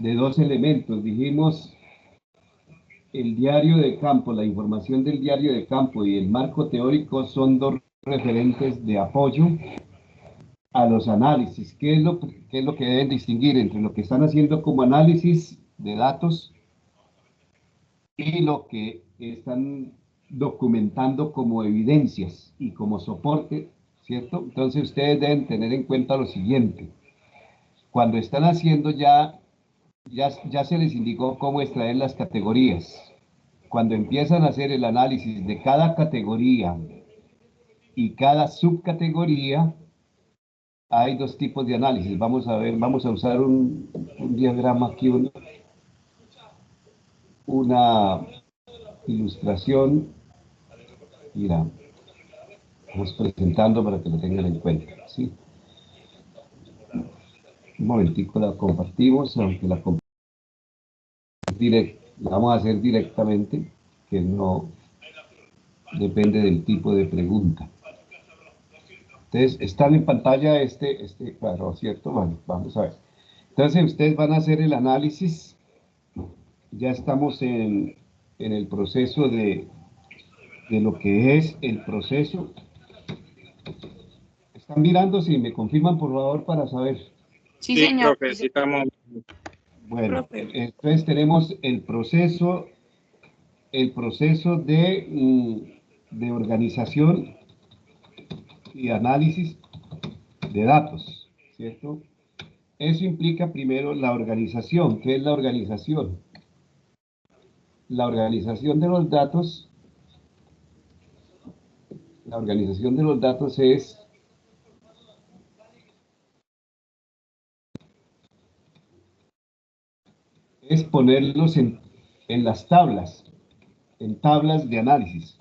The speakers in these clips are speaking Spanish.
de dos elementos. Dijimos el diario de campo, la información del diario de campo y el marco teórico son dos referentes de apoyo a los análisis. ¿Qué es lo que deben distinguir entre lo que están haciendo como análisis de datos y lo que están documentando como evidencias y como soporte, ¿cierto? Entonces ustedes deben tener en cuenta lo siguiente. Cuando están haciendo ya se les indicó cómo extraer las categorías. Cuando empiezan a hacer el análisis de cada categoría y cada subcategoría, hay dos tipos de análisis. Vamos a ver, vamos a usar un diagrama aquí, una ilustración. Mira, vamos presentando para que lo tengan en cuenta, ¿sí? Un momentico la compartimos, aunque la vamos a hacer directamente, que no depende del tipo de pregunta. Entonces, están en pantalla este cuadro, ¿cierto? Bueno, vamos a ver. Entonces, ustedes van a hacer el análisis. Ya estamos en el proceso de lo que es el proceso. ¿Están mirando? Si me confirman, por favor, para saber. Sí, señor. Profe, sí estamos. Bueno, entonces tenemos el proceso de organización y análisis de datos, ¿cierto? Eso implica primero la organización. ¿Qué es la organización? La organización de los datos es ponerlos en las tablas, en tablas de análisis.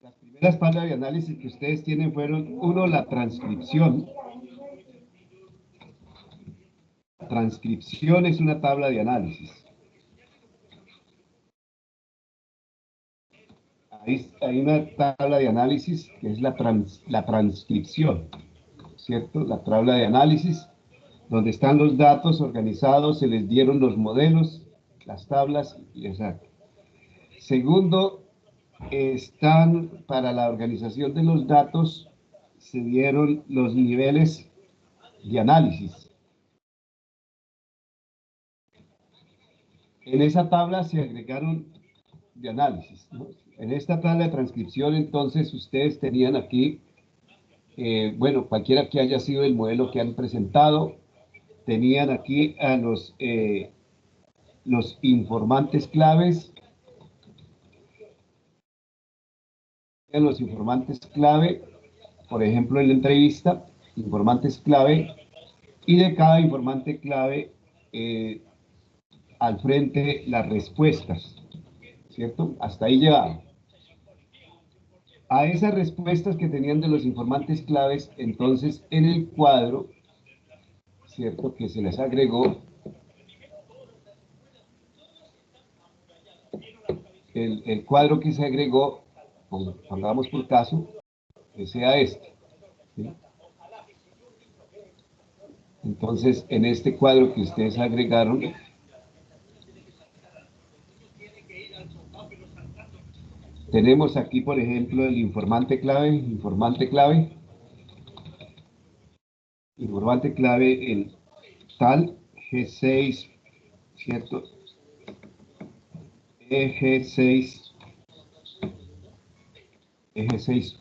Las primeras tablas de análisis que ustedes tienen fueron, uno, la transcripción. La transcripción es una tabla de análisis. Hay una tabla de análisis que es la transcripción, ¿cierto? La tabla de análisis, donde están los datos organizados, se les dieron los modelos, las tablas, exacto. Segundo, están para la organización de los datos, se dieron los niveles de análisis. En esa tabla se agregaron de análisis, ¿no? En esta tabla de transcripción, entonces, ustedes tenían aquí, bueno, cualquiera que haya sido el modelo que han presentado, tenían aquí a los informantes claves, por ejemplo, en la entrevista, informantes clave, y de cada informante clave al frente las respuestas, ¿cierto? Hasta ahí llegamos. A esas respuestas que tenían de los informantes claves, entonces en el cuadro, ¿cierto? Que se les agregó, el cuadro que se agregó, pongamos por caso, que sea este, ¿sí? Entonces, en este cuadro que ustedes agregaron, tenemos aquí, por ejemplo, el informante clave, el tal G6, ¿cierto? Eje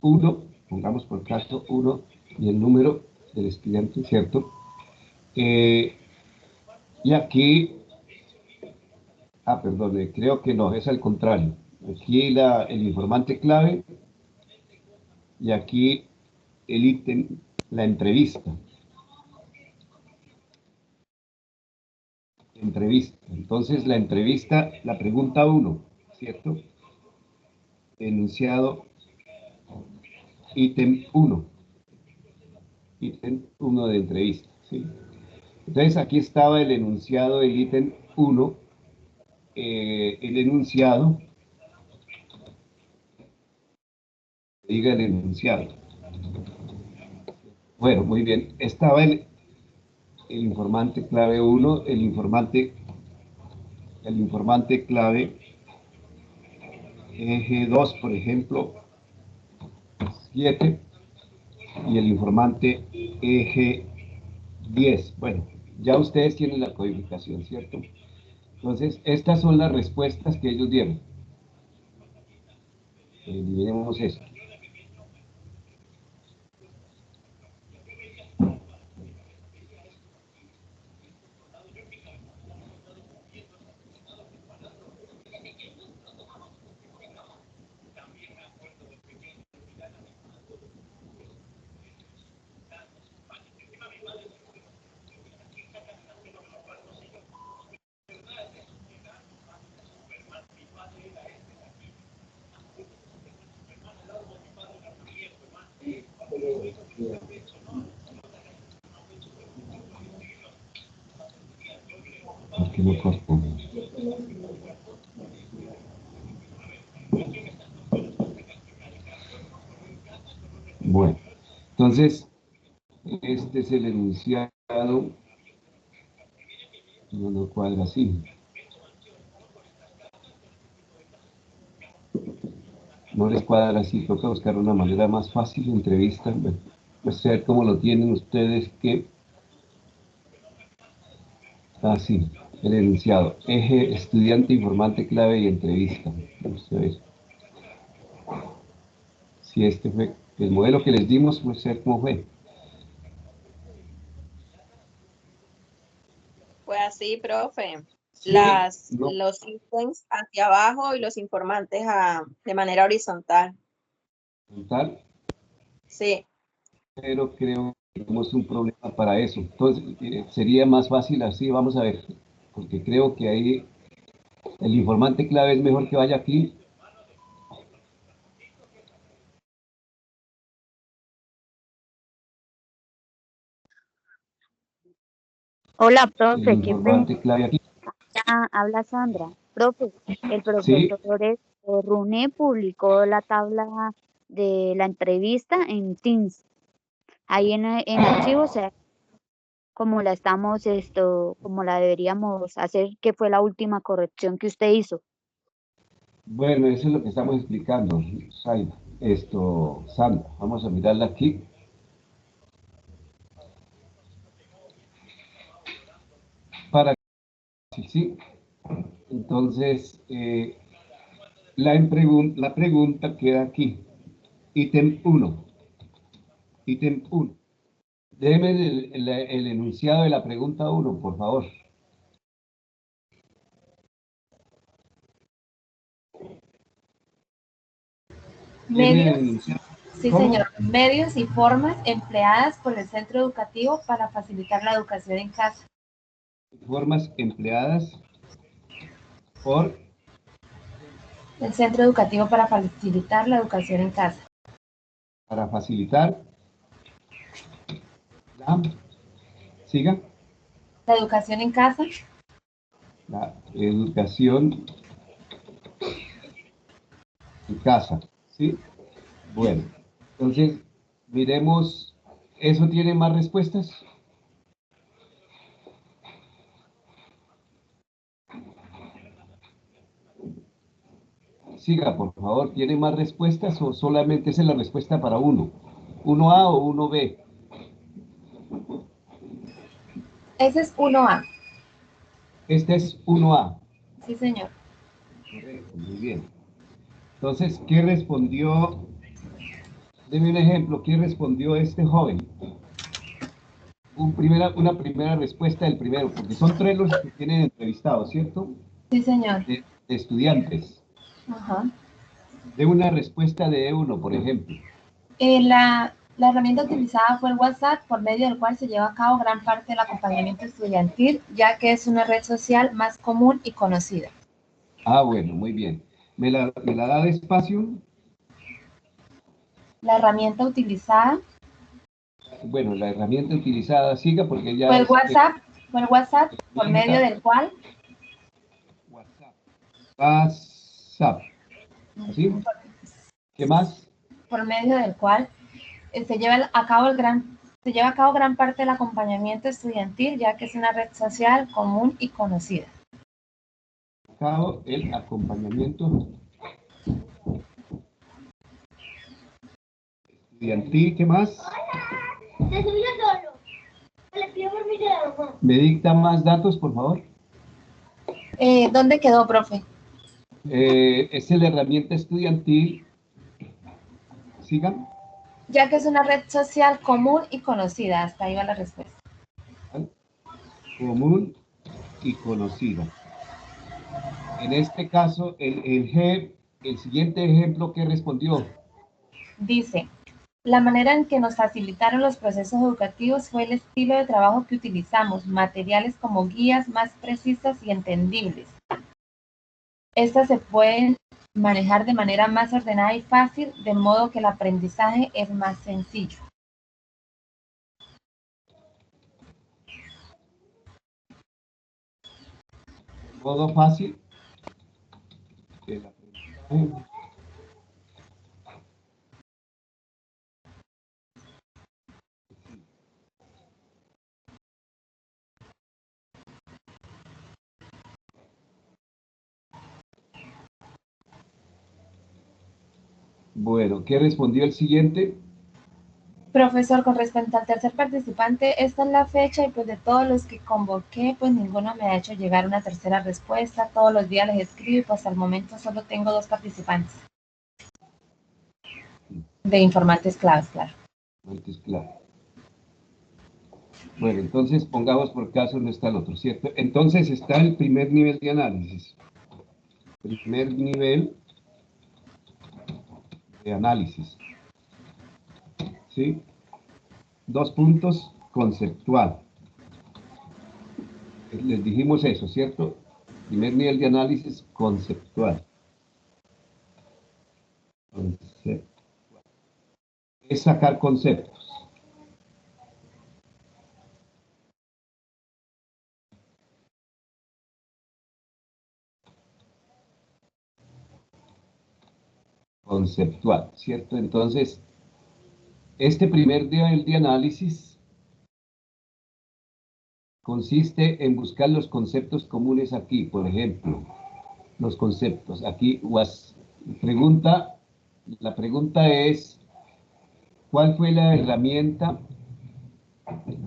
1, pongamos por caso 1, y el número del estudiante, ¿cierto? Y aquí, perdón, creo que no, es al contrario. Aquí el informante clave y aquí el ítem, la entrevista. Entonces, la entrevista, la pregunta 1, ¿cierto? Enunciado, ítem 1. Ítem 1 de entrevista, ¿sí? Entonces, aquí estaba el enunciado del ítem 1. El enunciado, diga el enunciado. Bueno, muy bien. Estaba el informante clave 1, el informante clave eje 2, por ejemplo, 7, y el informante eje 10. Bueno, ya ustedes tienen la codificación, ¿cierto? Entonces, estas son las respuestas que ellos dieron. Dividimos esto. ¿Por qué no corresponde? Bueno, entonces, este es el enunciado. No cuadra así. No les cuadra así, toca buscar una manera más fácil de entrevista. Pues ver cómo lo tienen ustedes que... Así, el enunciado. Eje, estudiante, informante, clave y entrevista. Vamos a ver si este fue el modelo que les dimos, vamos a ver cómo fue. Fue así, profe. Sí, no, Los ítems hacia abajo y los informantes de manera horizontal. tal, Sí. pero creo que tenemos un problema para eso. Entonces, sería más fácil así, vamos a ver, porque creo que ahí el informante clave es mejor que vaya aquí. Hola, El profe, qué pena. informante clave aquí. Habla Sandra. Profe, el Sí, profesor Rune publicó la tabla de la entrevista en Teams. Ahí en archivos, como la estamos, como la deberíamos hacer, que fue la última corrección que usted hizo. bueno, eso es lo que estamos explicando, Sandra. Sandra, vamos a mirarla aquí. Para sí, sí. Entonces, la pregunta queda aquí. Ítem 1. Ítem 1. Déjeme el enunciado de la pregunta 1, por favor. ¿Tiene el Medios, enunciado? sí ¿Cómo? señor, medios y formas empleadas por el centro educativo para facilitar la educación en casa. Formas empleadas por... El centro educativo para facilitar la educación en casa. Para facilitar la... Siga. La educación en casa. La educación en casa, ¿sí? Bueno, entonces, miremos, ¿eso tiene más respuestas? Siga, por favor, ¿tiene más respuestas o solamente esa es la respuesta para uno? ¿1A o 1B? Ese es 1A. Este es 1A. Sí señor. Correcto, muy bien. Entonces, ¿qué respondió? Deme un ejemplo, ¿qué respondió este joven? Una primera respuesta del primero, porque son 3 los que tienen entrevistados, ¿cierto? Sí señor. De estudiantes. Ajá. De una respuesta de uno, por ejemplo. La herramienta utilizada fue el WhatsApp, por medio del cual se lleva a cabo gran parte del acompañamiento estudiantil, ya que es una red social más común y conocida. Ah, bueno, muy bien. ¿Me la da despacio? La herramienta utilizada Bueno, la herramienta utilizada, siga, porque ya fue el es WhatsApp, por medio herramienta del cual WhatsApp. WhatsApp. ¿Así? ¿Qué más? por medio del cual se lleva a cabo Se lleva a cabo gran parte del acompañamiento estudiantil, ya que es una red social común y conocida. Cabo el acompañamiento estudiantil. ¿Qué más? Se subió solo. Le pido permiso a la mamá. ¿Me dicta más datos, por favor? ¿Dónde quedó, profe? Es la herramienta estudiantil. Sigan. Ya que es una red social común y conocida. Hasta ahí va la respuesta. Común y conocida. En este caso, el siguiente ejemplo que respondió. Dice, la manera en que nos facilitaron los procesos educativos fue el estilo de trabajo que utilizamos, materiales como guías más precisas y entendibles. Estas se pueden manejar de manera más ordenada y fácil, de modo que el aprendizaje es más sencillo. Modo fácil. El aprendizaje. Bueno, ¿qué respondió el siguiente? Profesor, con respecto al tercer participante, esta es la fecha y pues de todos los que convoqué, pues ninguno me ha hecho llegar una tercera respuesta. Todos los días les escribo y pues al momento solo tengo 2 participantes. De informantes claves, claro. Antes, claro. Bueno, entonces pongamos por caso no está el otro, ¿cierto? Entonces está el primer nivel de análisis. Primer nivel de análisis. ¿Sí? 2 puntos, conceptual. Les dijimos eso, ¿cierto? Primer nivel de análisis, conceptual. Conceptual. Es sacar conceptos. Conceptual, ¿cierto? Entonces, este primer nivel de análisis consiste en buscar los conceptos comunes aquí, por ejemplo, los conceptos. Aquí, la pregunta es, ¿cuál fue la herramienta,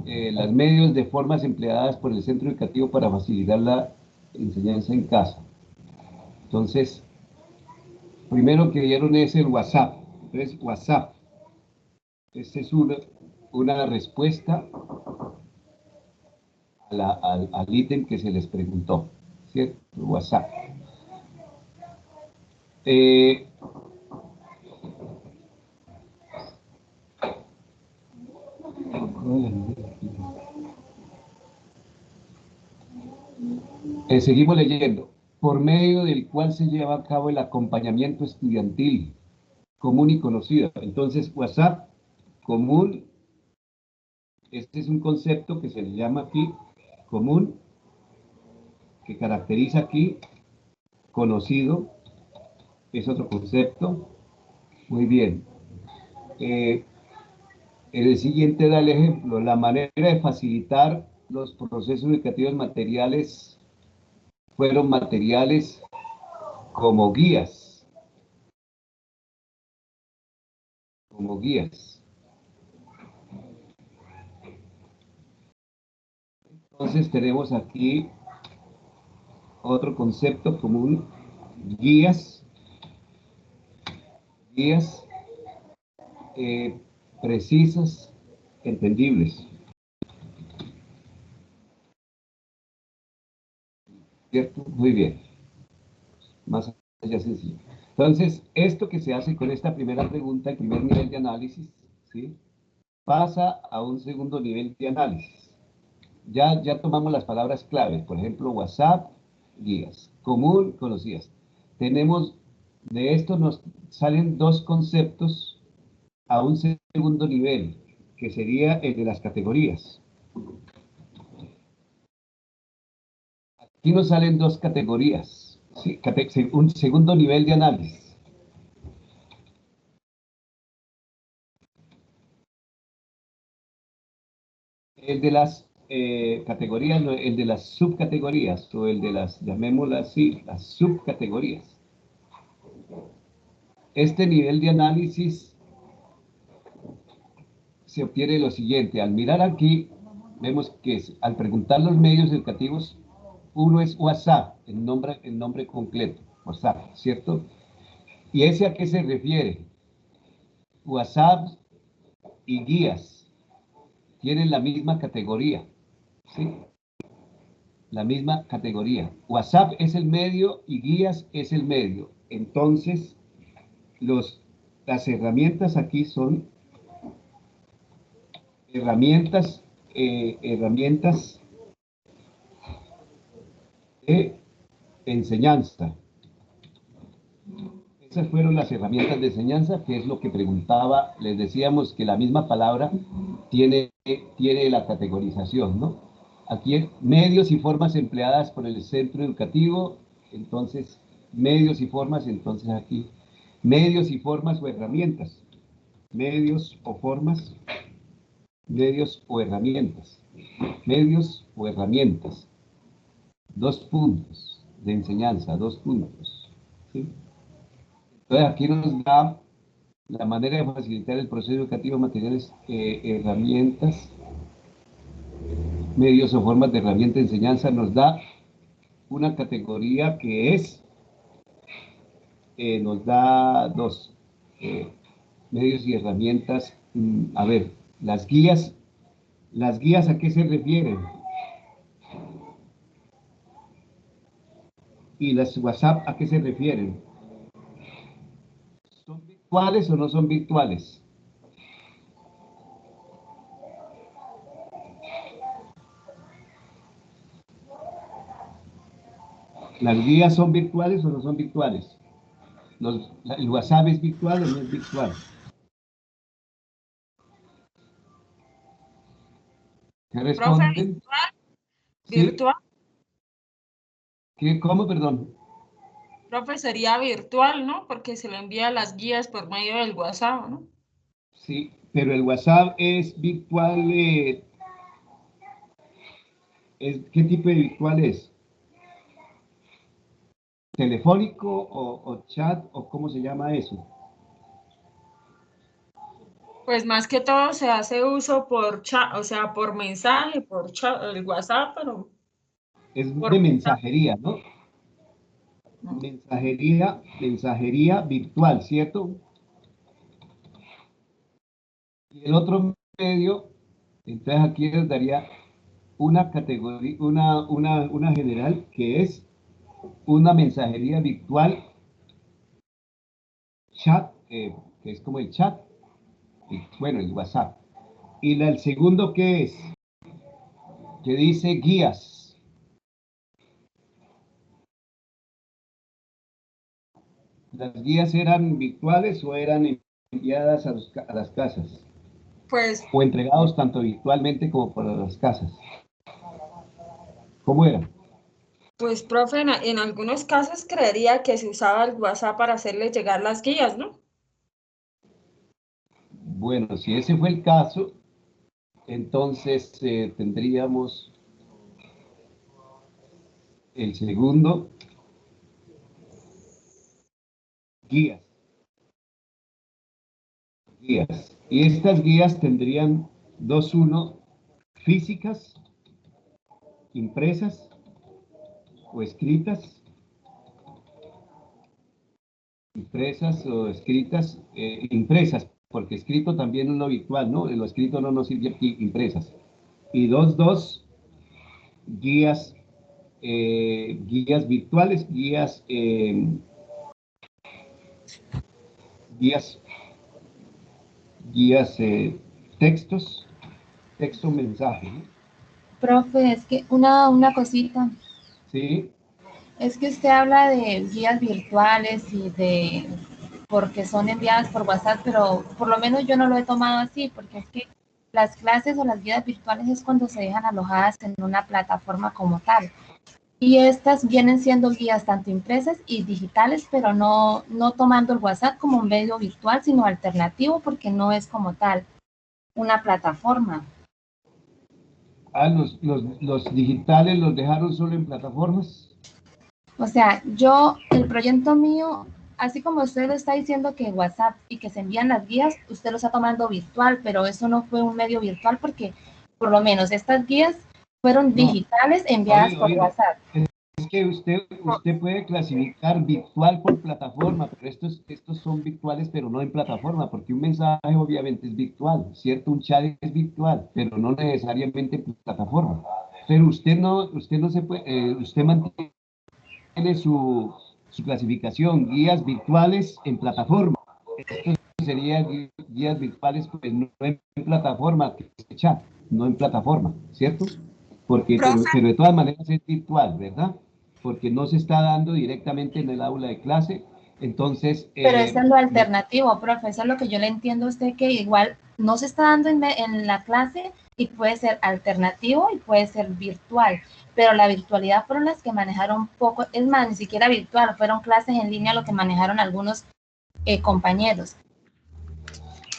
los medios de formas empleadas por el centro educativo para facilitar la enseñanza en casa? Entonces, primero que vieron es el WhatsApp. Entonces, WhatsApp. Esta es una respuesta al ítem que se les preguntó, ¿cierto? WhatsApp. Seguimos leyendo. Por medio del cual se lleva a cabo el acompañamiento estudiantil común y conocido. Entonces, WhatsApp común, este es un concepto que se le llama aquí común, que caracteriza aquí conocido, es otro concepto. Muy bien. En el siguiente da el ejemplo, la manera de facilitar los procesos educativos materiales fueron materiales como guías. Como guías. Entonces tenemos aquí otro concepto común, guías, guías precisas, entendibles. ¿Cierto? Muy bien. Más allá sencillo. Entonces, esto que se hace con esta primera pregunta, el primer nivel de análisis, ¿sí? Pasa a un segundo nivel de análisis. Ya tomamos las palabras claves, por ejemplo, WhatsApp, guías, común, conocidas. Tenemos, de esto nos salen 2 conceptos a un segundo nivel, que sería el de las categorías. Aquí nos salen 2 categorías, ¿sí? Un segundo nivel de análisis. El de las categorías, no, el de las subcategorías, o el de las, llamémoslas así, las subcategorías. Este nivel de análisis se obtiene lo siguiente. Al mirar aquí, vemos que al preguntar los medios educativos, uno es WhatsApp, el nombre completo, WhatsApp, ¿cierto? ¿Y ese a qué se refiere? WhatsApp y guías tienen la misma categoría, ¿sí? La misma categoría. WhatsApp es el medio y guías es el medio. Entonces, las herramientas aquí son herramientas de enseñanza. Esas fueron las herramientas de enseñanza, que es lo que preguntaba. Les decíamos que la misma palabra tiene la categorización, ¿no? Aquí medios y formas empleadas por el centro educativo, entonces medios y formas, entonces aquí medios y formas o herramientas, medios o formas, medios o herramientas, medios o herramientas, 2 puntos de enseñanza, 2 puntos, ¿sí? Entonces aquí nos da la manera de facilitar el proceso educativo, materiales, herramientas, medios o formas de herramienta de enseñanza, nos da una categoría que es, nos da 2 medios y herramientas. A ver, las guías ¿a qué se refieren? Y las WhatsApp ¿a qué se refieren? ¿Son virtuales o no son virtuales? ¿Las guías son virtuales o no son virtuales? ¿El WhatsApp es virtual o no es virtual? ¿Qué Profe, responden? ¿Sí? virtual. ¿Cómo, perdón? Profe, sería virtual, ¿no? Porque se le envía las guías por medio del WhatsApp, ¿no? Sí, pero el WhatsApp es virtual. ¿Qué tipo de virtual es? ¿Telefónico o chat o cómo se llama eso? Pues más que todo se hace uso por chat, o sea, por mensaje, por chat, el WhatsApp, pero Es por de mensajería, ¿no? ¿no? Mensajería virtual, ¿cierto? Y el otro medio, entonces aquí les daría una categoría, una general, que es una mensajería virtual, chat, que es como el chat, bueno, el WhatsApp. Y el segundo, ¿qué es? Que dice guías. ¿Las guías eran virtuales o eran enviadas a las casas? Pues, O entregados tanto virtualmente como para las casas. ¿Cómo era? pues, profe, en algunos casos creería que se usaba el WhatsApp para hacerle llegar las guías, ¿no? Bueno, si ese fue el caso, entonces tendríamos el segundo, guías. Guías. Y estas guías tendrían 2-1, físicas, impresas o escritas, impresas, porque escrito también es lo habitual, ¿no? En lo escrito no nos sirve aquí, impresas. Y 2 guías, guías virtuales, guías, textos, texto mensaje, ¿no? Profe, es que una cosita. Sí, Es que usted habla de guías virtuales y de porque son enviadas por WhatsApp, pero por lo menos yo no lo he tomado así, porque es que las clases o las guías virtuales es cuando se dejan alojadas en una plataforma como tal. Y estas vienen siendo guías tanto impresas y digitales, pero no tomando el WhatsApp como un medio virtual, sino alternativo, porque no es como tal una plataforma. Ah, los digitales los dejaron solo en plataformas. O sea, el proyecto mío, así como usted está diciendo que WhatsApp y que se envían las guías, usted lo está tomando virtual, pero eso no fue un medio virtual porque por lo menos estas guías fueron No, digitales enviadas por oiga, WhatsApp. es que usted puede clasificar virtual por plataforma, pero estos son virtuales, pero no en plataforma, porque un mensaje obviamente es virtual, ¿cierto? Un chat es virtual, pero no necesariamente en plataforma. Pero usted no se puede, usted mantiene su clasificación, guías virtuales en plataforma. Esto sería guías virtuales, pues no en plataforma, que es chat, no en plataforma, ¿cierto? Profe, Pero de todas maneras es virtual, ¿verdad? Porque no se está dando directamente en el aula de clase. Entonces, Pero eso es lo alternativo, profe, eso es lo que yo le entiendo a usted, que igual no se está dando en la clase y puede ser alternativo y puede ser virtual, pero la virtualidad fueron las que manejaron poco, es más, ni siquiera virtual, fueron clases en línea lo que manejaron algunos compañeros.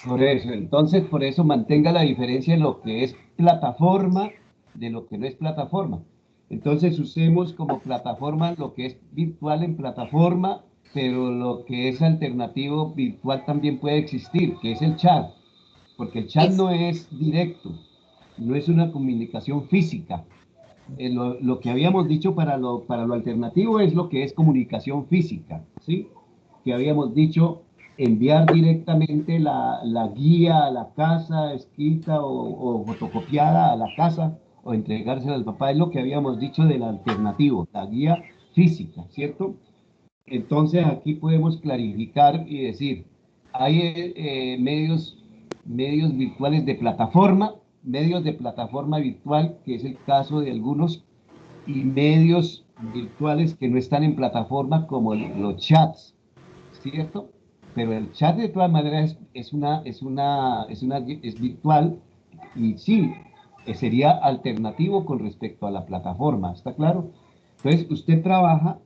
por eso, entonces, por eso mantenga la diferencia en lo que es plataforma de lo que no es plataforma. Entonces, usemos como plataforma lo que es virtual en plataforma, pero lo que es alternativo virtual también puede existir, que es el chat, porque el chat es no es directo, no es una comunicación física. Lo que habíamos dicho para lo alternativo es lo que es comunicación física, ¿sí? Que habíamos dicho enviar directamente la guía a la casa, escrita o fotocopiada a la casa, o entregársela al papá, es lo que habíamos dicho del alternativo, la guía física, ¿cierto? Entonces aquí podemos clarificar y decir, hay medios virtuales medios de plataforma virtual, que es el caso de algunos, y medios virtuales que no están en plataforma, como los chats, ¿cierto? Pero el chat de todas maneras es virtual y sí, sería alternativo con respecto a la plataforma, ¿está claro? Entonces, usted trabaja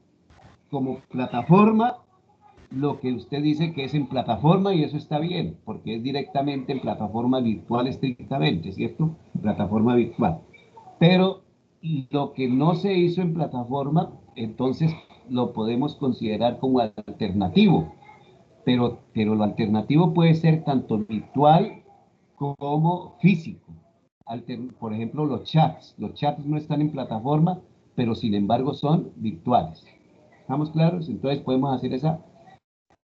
como plataforma lo que usted dice que es en plataforma y eso está bien, porque es directamente en plataforma virtual estrictamente, ¿cierto? Plataforma virtual. Pero lo que no se hizo en plataforma, entonces lo podemos considerar como alternativo, pero lo alternativo puede ser tanto virtual como físico. Por ejemplo, los chats no están en plataforma, pero sin embargo son virtuales. ¿Estamos claros? Entonces podemos hacer esa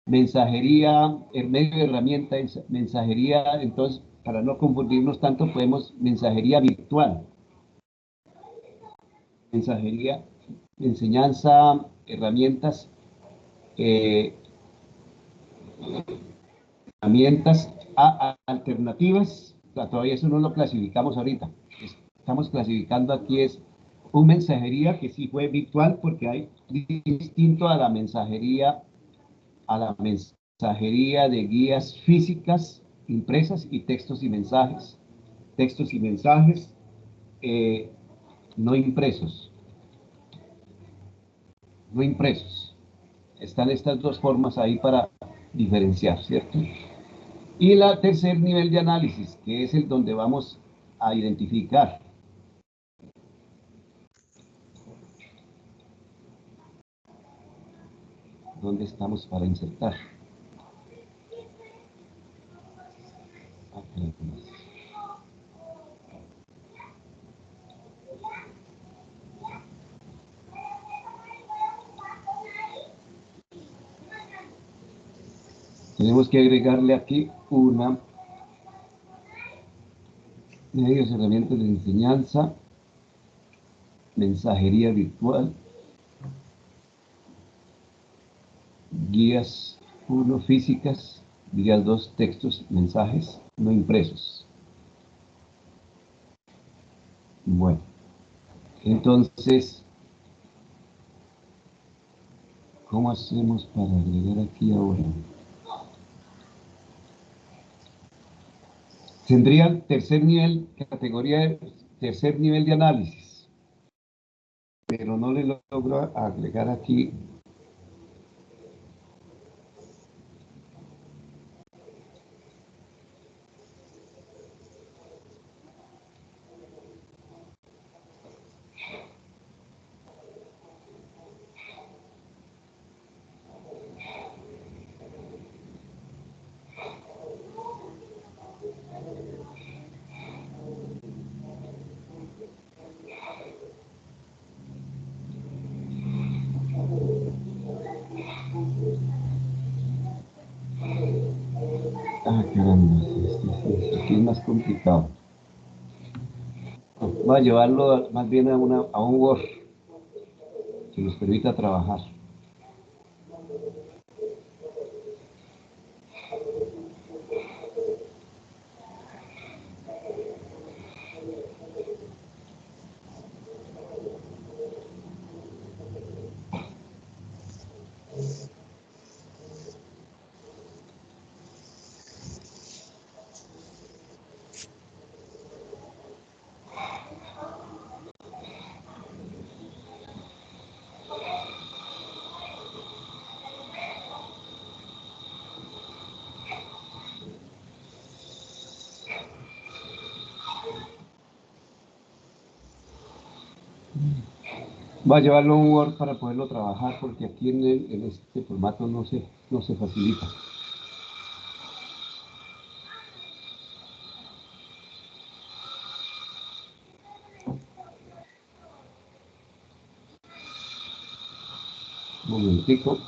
mensajería, en medio de herramienta, mensajería, entonces, para no confundirnos tanto, podemos mensajería virtual, mensajería, enseñanza, herramientas, eh, herramientas alternativas, o sea, todavía eso no lo clasificamos ahorita, estamos clasificando aquí es un mensajería que sí fue virtual porque hay distinto a la mensajería de guías físicas impresas y textos y mensajes eh, no impresos, no impresos. Están estas dos formas ahí para diferenciar, ¿cierto? Y la tercer nivel de análisis, que es el donde vamos a identificar. ¿Dónde estamos para insertar? Aquí. Tenemos que agregarle aquí medios, herramientas de enseñanza, mensajería virtual, guías 1 físicas, guías 2 textos, mensajes no impresos. Bueno, entonces, ¿cómo hacemos para agregar aquí ahora? Tendría tercer nivel, categoría de tercer nivel de análisis, pero no le logro agregar aquí. Caramba, aquí es más complicado. Voy a llevarlo más bien a un Word que nos permita trabajar. Voy a llevarlo a un Word para poderlo trabajar porque aquí en este formato no se facilita. Un momentico.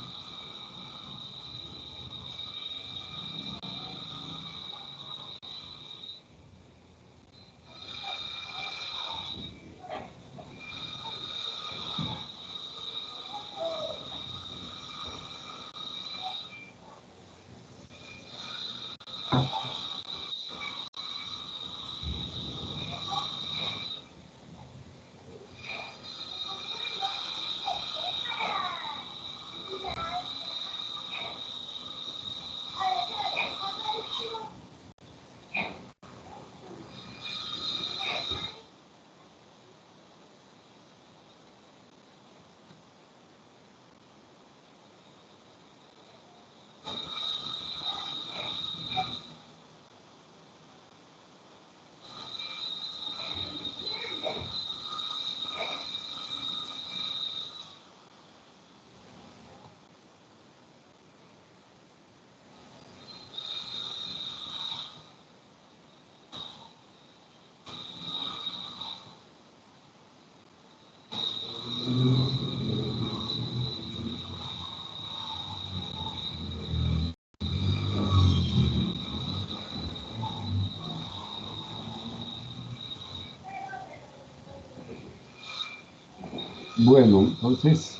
Bueno, entonces,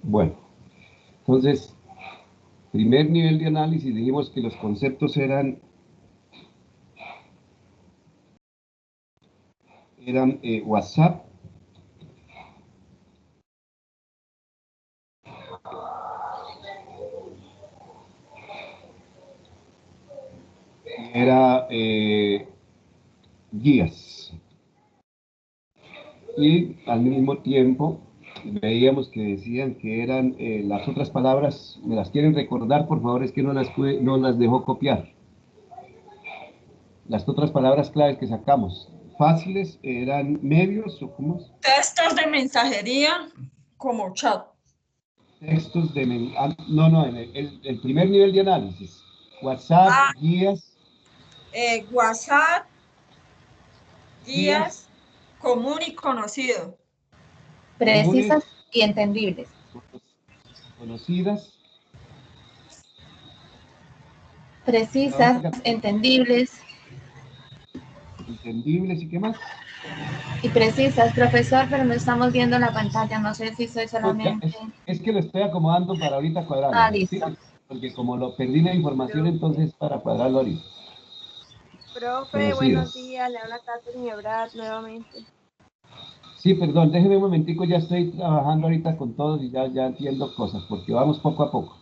bueno, entonces, primer nivel de análisis, dijimos que los conceptos eran WhatsApp, era guías. Y al mismo tiempo veíamos que decían que eran las otras palabras, ¿me las quieren recordar? Por favor, es que no las dejó copiar. Las otras palabras claves que sacamos, fáciles, eran medios o cómo es? Textos de mensajería como chat. Textos de... no, en el primer nivel de análisis. WhatsApp, guías. WhatsApp, guías, común y conocido. Precisas y entendibles. Conocidas. Precisas, entendibles. Entendibles y qué más. Y precisas, profesor, pero no estamos viendo la pantalla, no sé si soy solamente... Es que lo estoy acomodando para ahorita cuadrarlo. Ah, listo. ¿Sí? Porque como lo perdí la información, entonces para cuadrarlo ahorita. Profe, buenos días, le habla Catherine Ebrard nuevamente. Sí, perdón, déjeme un momentico, ya estoy trabajando ahorita con todos y ya entiendo cosas, porque vamos poco a poco.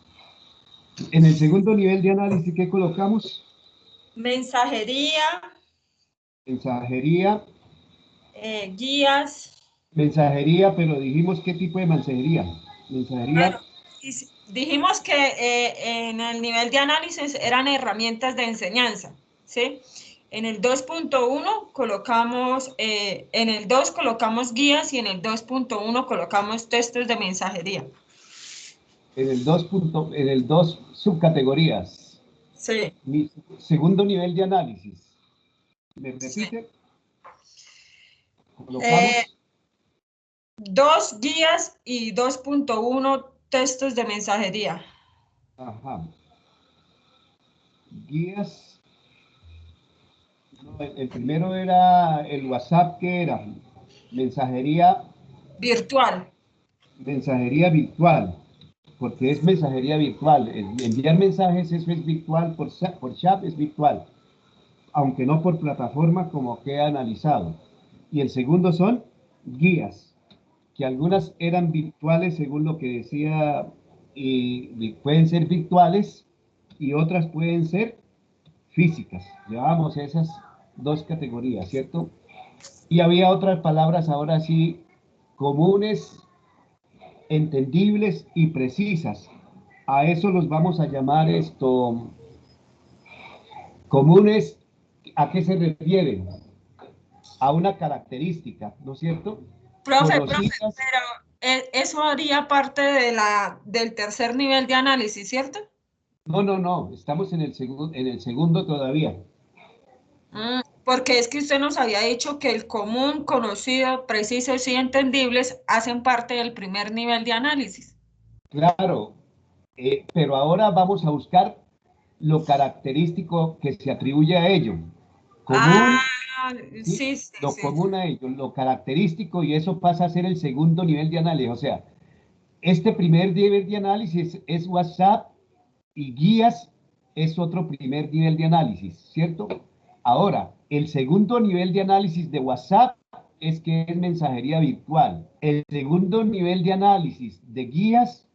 En el segundo nivel de análisis, ¿qué colocamos? Mensajería, Mensajería, guías. mensajería, pero dijimos qué tipo de mensajería. Bueno, Mensajería, dijimos que en el nivel de análisis eran herramientas de enseñanza, ¿sí? En el 2.1 colocamos, en el 2 colocamos guías y en el 2.1 colocamos textos de mensajería. en el 2 subcategorías. Sí. Mi segundo nivel de análisis. ¿Me Sí. repite? Colocamos 2 guías y 2.1 textos de mensajería. ajá, guías. No, el primero era el WhatsApp, que era mensajería, Virtual. mensajería virtual, porque es mensajería virtual. Enviar mensajes, eso es virtual, por chat es virtual, aunque no por plataforma como queda analizado. Y el segundo son guías, que algunas eran virtuales según lo que decía, y pueden ser virtuales y otras pueden ser físicas. Llevamos esas dos categorías, ¿cierto? Y había otras palabras ahora sí comunes, entendibles y precisas. A eso los vamos a llamar comunes. ¿A qué se refieren? A una característica, ¿no es cierto? Profe, Conocidas. pero eso haría parte del tercer nivel de análisis, ¿cierto? No, estamos en el segundo todavía. Porque es que usted nos había dicho que el común, conocido, precisos y entendibles hacen parte del primer nivel de análisis. Claro, pero ahora vamos a buscar lo característico que se atribuye a ello. Ah, Común, ¿sí? sí, sí, Lo sí. común a ello, lo característico, y eso pasa a ser el segundo nivel de análisis. O sea, este primer nivel de análisis es WhatsApp y guías es otro primer nivel de análisis, ¿cierto? Ahora, el segundo nivel de análisis de WhatsApp es que es mensajería virtual. El segundo nivel de análisis de guías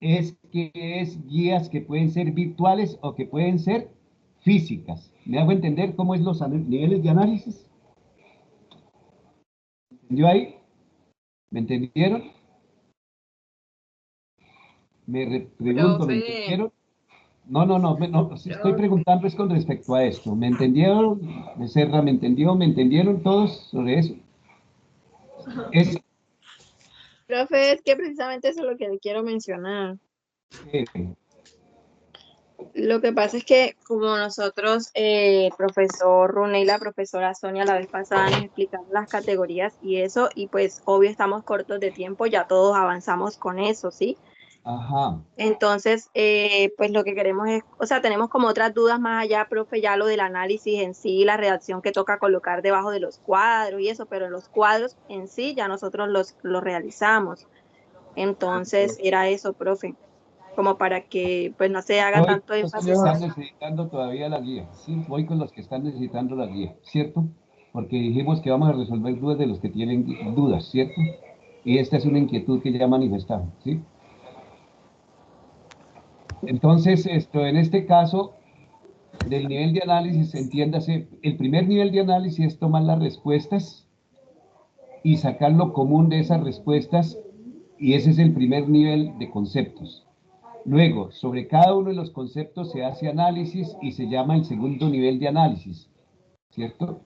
es que es guías que pueden ser virtuales o que pueden ser físicas. ¿Me hago entender cómo es los niveles de análisis? ¿Entendió ahí? ¿Me entendieron? Pregunto, ¿me Profe, entendieron? No, estoy profe, preguntando es con respecto a esto. ¿Me entendieron? Becerra, ¿me entendió? ¿Me entendieron todos sobre eso? Es, profe, es que precisamente eso es lo que le quiero mencionar. eh, Lo que pasa es que como nosotros, el profesor Rune y la profesora Sonia la vez pasada nos explicaron las categorías y eso, y pues obvio estamos cortos de tiempo, ya todos avanzamos con eso, ¿sí? ajá, Entonces, pues lo que queremos es, o sea, tenemos como otras dudas más allá, profe, ya lo del análisis en sí, la redacción que toca colocar debajo de los cuadros y eso, pero los cuadros en sí ya nosotros los realizamos. Entonces, era eso, profe, como para que pues no se haga voy tanto con los que énfasis. están necesitando todavía la guía, sí, voy con los que están necesitando la guía, ¿cierto? Porque dijimos que vamos a resolver dudas de los que tienen dudas, ¿cierto? Y esta es una inquietud que ya manifestaron, ¿sí? Entonces, en este caso, del nivel de análisis, entiéndase, el primer nivel de análisis es tomar las respuestas y sacar lo común de esas respuestas, y ese es el primer nivel de conceptos. Luego, sobre cada uno de los conceptos se hace análisis y se llama el segundo nivel de análisis, ¿cierto?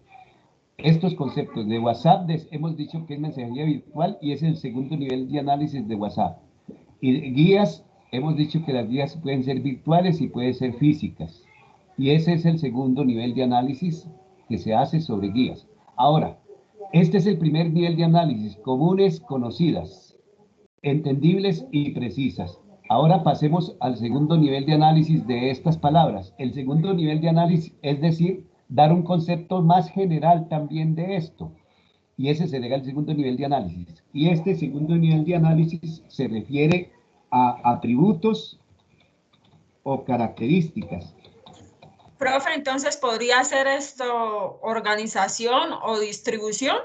Estos conceptos de WhatsApp hemos dicho que es mensajería virtual y es el segundo nivel de análisis de WhatsApp. Y guías, hemos dicho que las guías pueden ser virtuales y pueden ser físicas. Y ese es el segundo nivel de análisis que se hace sobre guías. Ahora, este es el primer nivel de análisis, comunes, conocidas, entendibles y precisas. Ahora pasemos al segundo nivel de análisis de estas palabras. El segundo nivel de análisis es decir, dar un concepto más general también de esto. Y ese será el segundo nivel de análisis. Y este segundo nivel de análisis se refiere a atributos o características. Profe, entonces podría ser esto organización o distribución.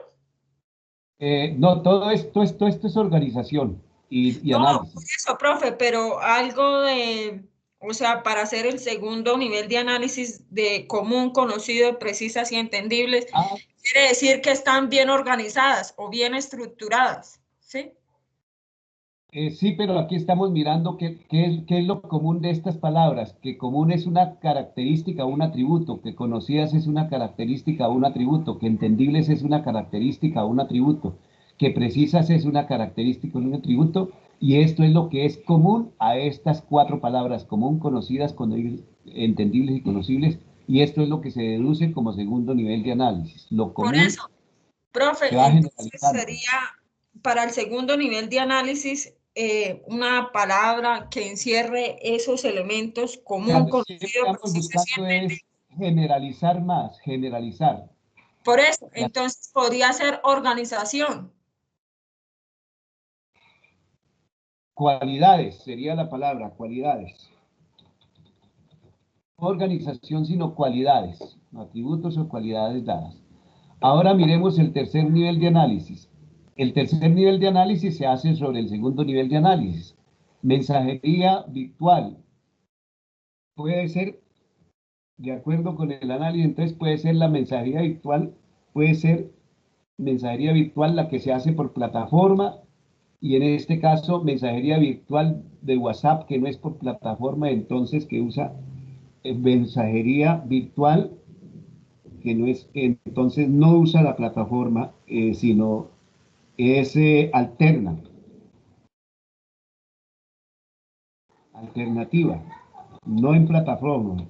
No, todo esto es organización y No, por análisis. eso, profe, pero algo de, o sea, para hacer el segundo nivel de análisis de común, conocido, precisas y entendibles, Ah, quiere decir que están bien organizadas o bien estructuradas, ¿sí? sí, pero aquí estamos mirando qué es lo común de estas palabras, que común es una característica o un atributo, que conocidas es una característica o un atributo, que entendibles es una característica o un atributo, que precisas es una característica o un atributo, y esto es lo que es común a estas cuatro palabras, común, conocidas, entendibles y conocibles, y esto es lo que se deduce como segundo nivel de análisis. Lo Por común eso, profe, se va entonces generalizando. sería para el segundo nivel de análisis una palabra que encierre esos elementos común, Siempre conocido, estamos precisas y buscando entendibles. es generalizar más, generalizar. Por eso, Las entonces podría ser organización. cualidades sería la palabra, cualidades. No organización, sino cualidades, atributos o cualidades dadas. Ahora miremos el tercer nivel de análisis. El tercer nivel de análisis se hace sobre el segundo nivel de análisis. Mensajería virtual. Puede ser, de acuerdo con el análisis, entonces puede ser la mensajería virtual, puede ser mensajería virtual la que se hace por plataforma y en este caso mensajería virtual de WhatsApp que no es por plataforma, entonces que usa mensajería virtual que no es, entonces no usa la plataforma, sino es alternativa, no en plataforma.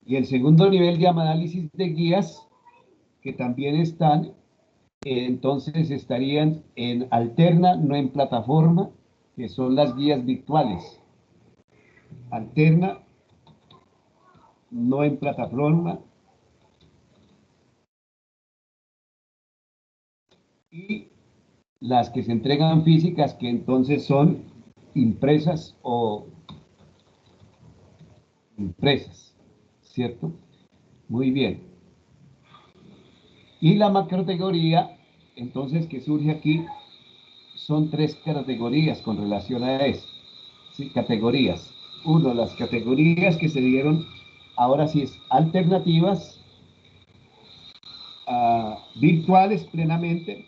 Y el segundo nivel de análisis de guías, que también están, entonces estarían en alterna, no en plataforma, que son las guías virtuales. Alterna, no en plataforma, y las que se entregan físicas, que entonces son impresas o impresas, ¿cierto? Muy bien. Y la macrocategoría, entonces, que surge aquí, son tres categorías con relación a eso. Sí, categorías. Uno, las categorías que se dieron, ahora sí es alternativas, virtuales plenamente,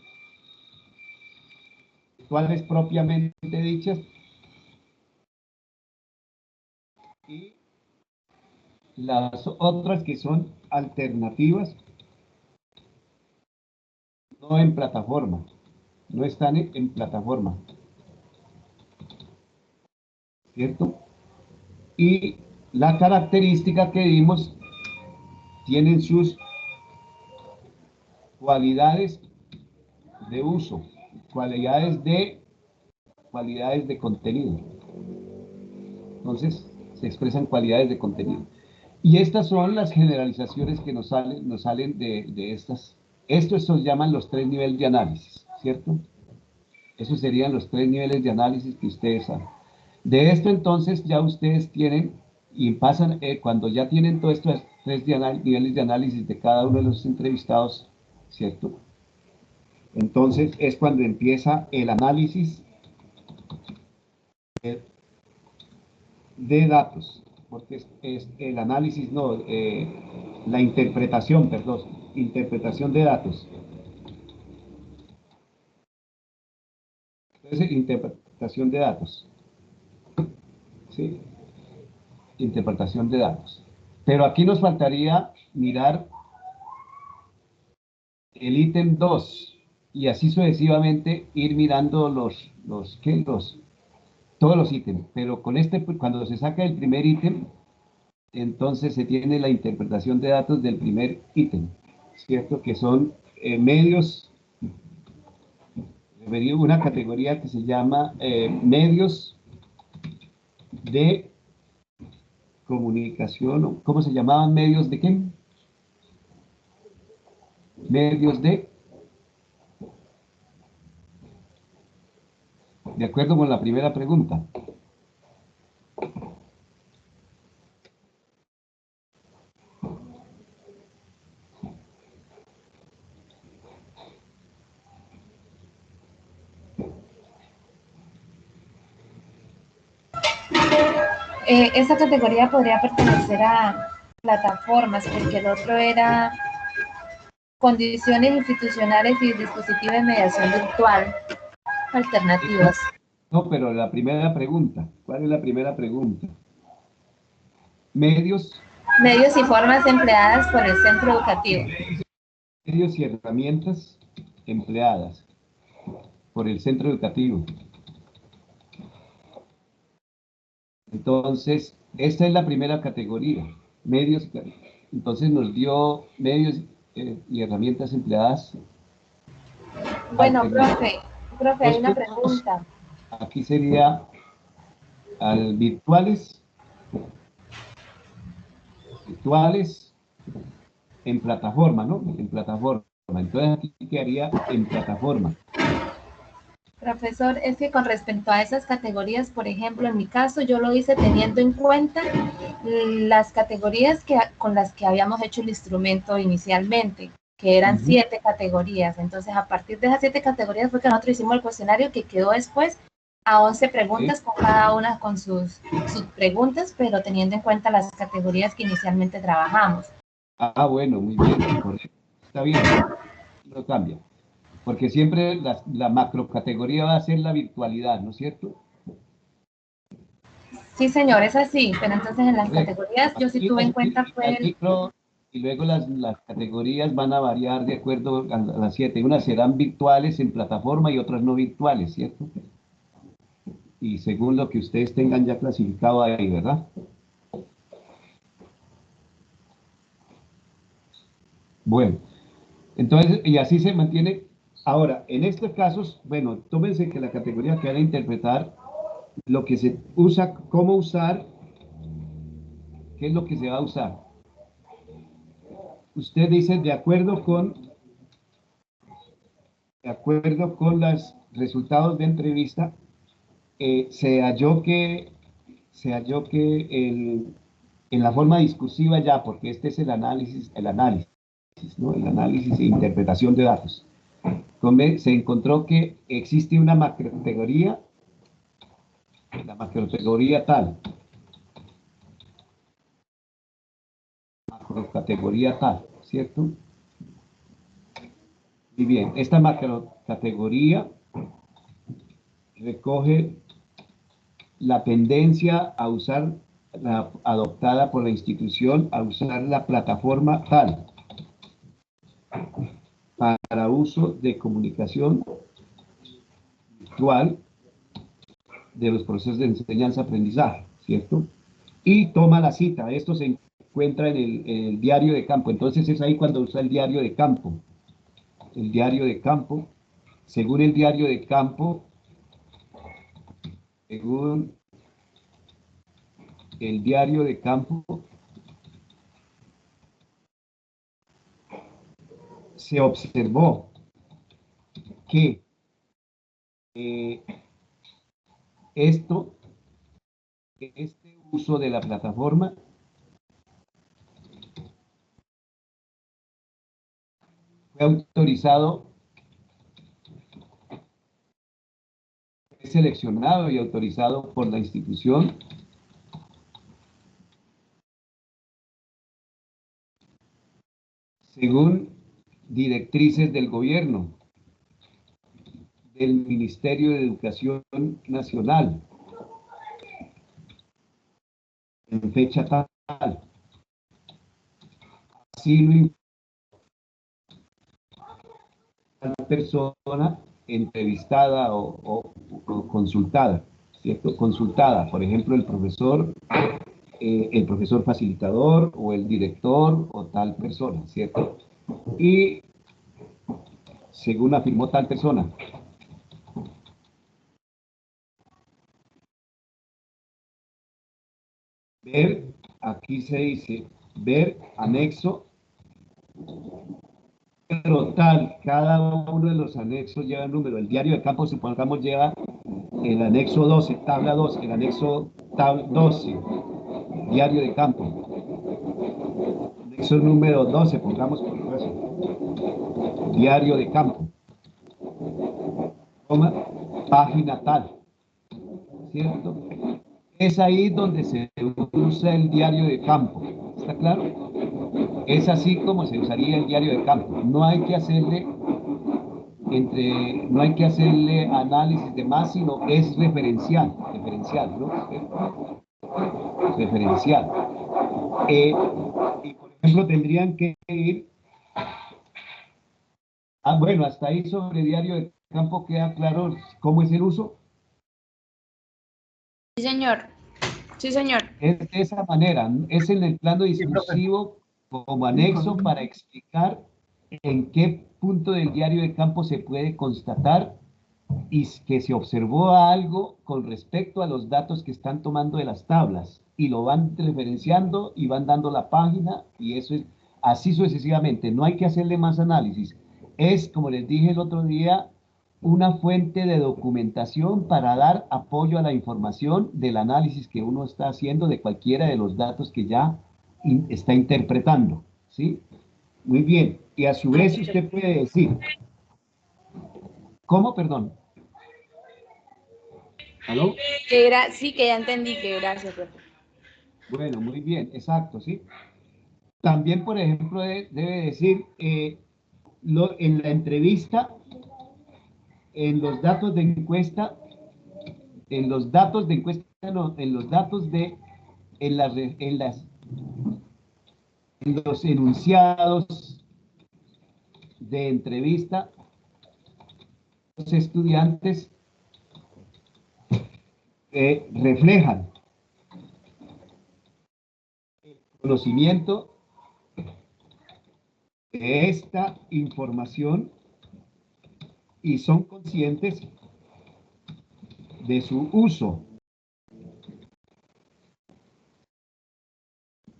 virtuales propiamente dichas, y las otras que son alternativas, no en plataforma, no están en plataforma, ¿cierto? Y la característica que dimos tienen sus cualidades de uso, cualidades de contenido. Entonces, se expresan cualidades de contenido. Y estas son las generalizaciones que nos salen de estas. Estos se llaman los tres niveles de análisis, ¿cierto? Esos serían los tres niveles de análisis que ustedes saben. De esto entonces ya ustedes tienen y pasan, cuando ya tienen todos estos niveles de análisis de cada uno de los entrevistados, ¿cierto? Entonces es cuando empieza el análisis de datos, porque es el análisis, no, la interpretación, perdón, interpretación de datos. Entonces, interpretación de datos, ¿sí? Interpretación de datos. Pero aquí nos faltaría mirar el ítem 2 y así sucesivamente ir mirando todos los ítems. Pero con este, cuando se saca el primer ítem, entonces se tiene la interpretación de datos del primer ítem, ¿cierto? Que son medios, una categoría que se llama medios de comunicación, ¿cómo se llamaban? ¿Medios de qué? Medios de acuerdo con la primera pregunta. Esa categoría podría pertenecer a plataformas, porque el otro era condiciones institucionales y dispositivos de mediación virtual alternativas. No, pero la primera pregunta, ¿cuál es la primera pregunta? Medios Medios y formas empleadas por el centro educativo. medios y herramientas empleadas por el centro educativo. Entonces, esta es la primera categoría, medios. Entonces nos dio medios y herramientas empleadas. Bueno, profe, hay una pregunta. Aquí sería virtuales en plataforma, ¿no? En plataforma. Entonces aquí quedaría en plataforma. Profesor, es que con respecto a esas categorías, por ejemplo, en mi caso, yo lo hice teniendo en cuenta las categorías con las que habíamos hecho el instrumento inicialmente, que eran 7 categorías. Entonces, a partir de esas 7 categorías fue que nosotros hicimos el cuestionario, que quedó después a 11 preguntas, con cada una con sus preguntas, pero teniendo en cuenta las categorías que inicialmente trabajamos. Ah, bueno, muy bien, correcto. Está bien, no cambia. Porque siempre la macrocategoría va a ser la virtualidad, ¿no es cierto? Sí, señor, es así, pero entonces en las categorías yo sí tuve en cuenta fue y luego las categorías van a variar de acuerdo a las 7. Unas serán virtuales en plataforma y otras no virtuales, ¿cierto? Y según lo que ustedes tengan ya clasificado ahí, ¿verdad? Bueno, entonces, y así se mantiene. Ahora, en estos casos, bueno, tómense que la categoría que van a interpretar, lo que se usa, cómo usar, qué es lo que se va a usar. Usted dice, de acuerdo con los resultados de entrevista, se halló que en la forma discursiva ya, porque este es el análisis, ¿no? El análisis e interpretación de datos. Se encontró que existe una macrocategoría, la macrocategoría tal, ¿cierto? Muy bien, esta macrocategoría recoge la tendencia a usar, adoptada por la institución, a usar la plataforma tal para uso de comunicación virtual de los procesos de enseñanza-aprendizaje, ¿cierto? Y toma la cita. Esto se encuentra en el diario de campo. Entonces es ahí cuando usa el diario de campo. El diario de campo, según el diario de campo, según el diario de campo, se observó que este uso de la plataforma fue autorizado, fue seleccionado y autorizado por la institución según directrices del gobierno, del Ministerio de Educación Nacional, en fecha tal. Así lo la persona entrevistada o consultada, ¿cierto? Consultada, por ejemplo, el profesor facilitador o el director o tal persona, ¿cierto? Y según afirmó tal persona, ver, aquí se dice, ver anexo, pero tal, cada uno de los anexos lleva un número. El diario de campo, supongamos, lleva el anexo 12, tabla 12, el anexo tabla 12, diario de campo. Anexo número 12, pongamos por eso. Diario de campo. Toma, página tal, ¿cierto? Es ahí donde se usa el diario de campo. ¿Está claro? Es así como se usaría el diario de campo. No hay que hacerle no hay que hacerle análisis de más, sino es referencial, ¿no? Referencial. Y por ejemplo, tendrían que ir. Bueno, hasta ahí sobre diario de campo queda claro cómo es el uso. Sí, señor. Sí, señor. Es de esa manera, es en el plano discursivo como anexo para explicar en qué punto del diario de campo se puede constatar y que se observó algo con respecto a los datos que están tomando de las tablas y lo van referenciando y van dando la página y eso es así sucesivamente. No hay que hacerle más análisis. Es, como les dije el otro día, una fuente de documentación para dar apoyo a la información del análisis que uno está haciendo de cualquiera de los datos que ya está interpretando, ¿sí? Muy bien. Y a su vez usted puede decir, ¿cómo? Perdón. ¿Aló? Sí, que ya entendí, que gracias, profe. Bueno, muy bien, exacto, ¿sí? También, por ejemplo, debe decir, en la entrevista, en los datos de encuesta, en los datos de encuesta, no, en los datos de, en los enunciados de entrevista, los estudiantes reflejan el conocimiento de esta información y son conscientes de su uso.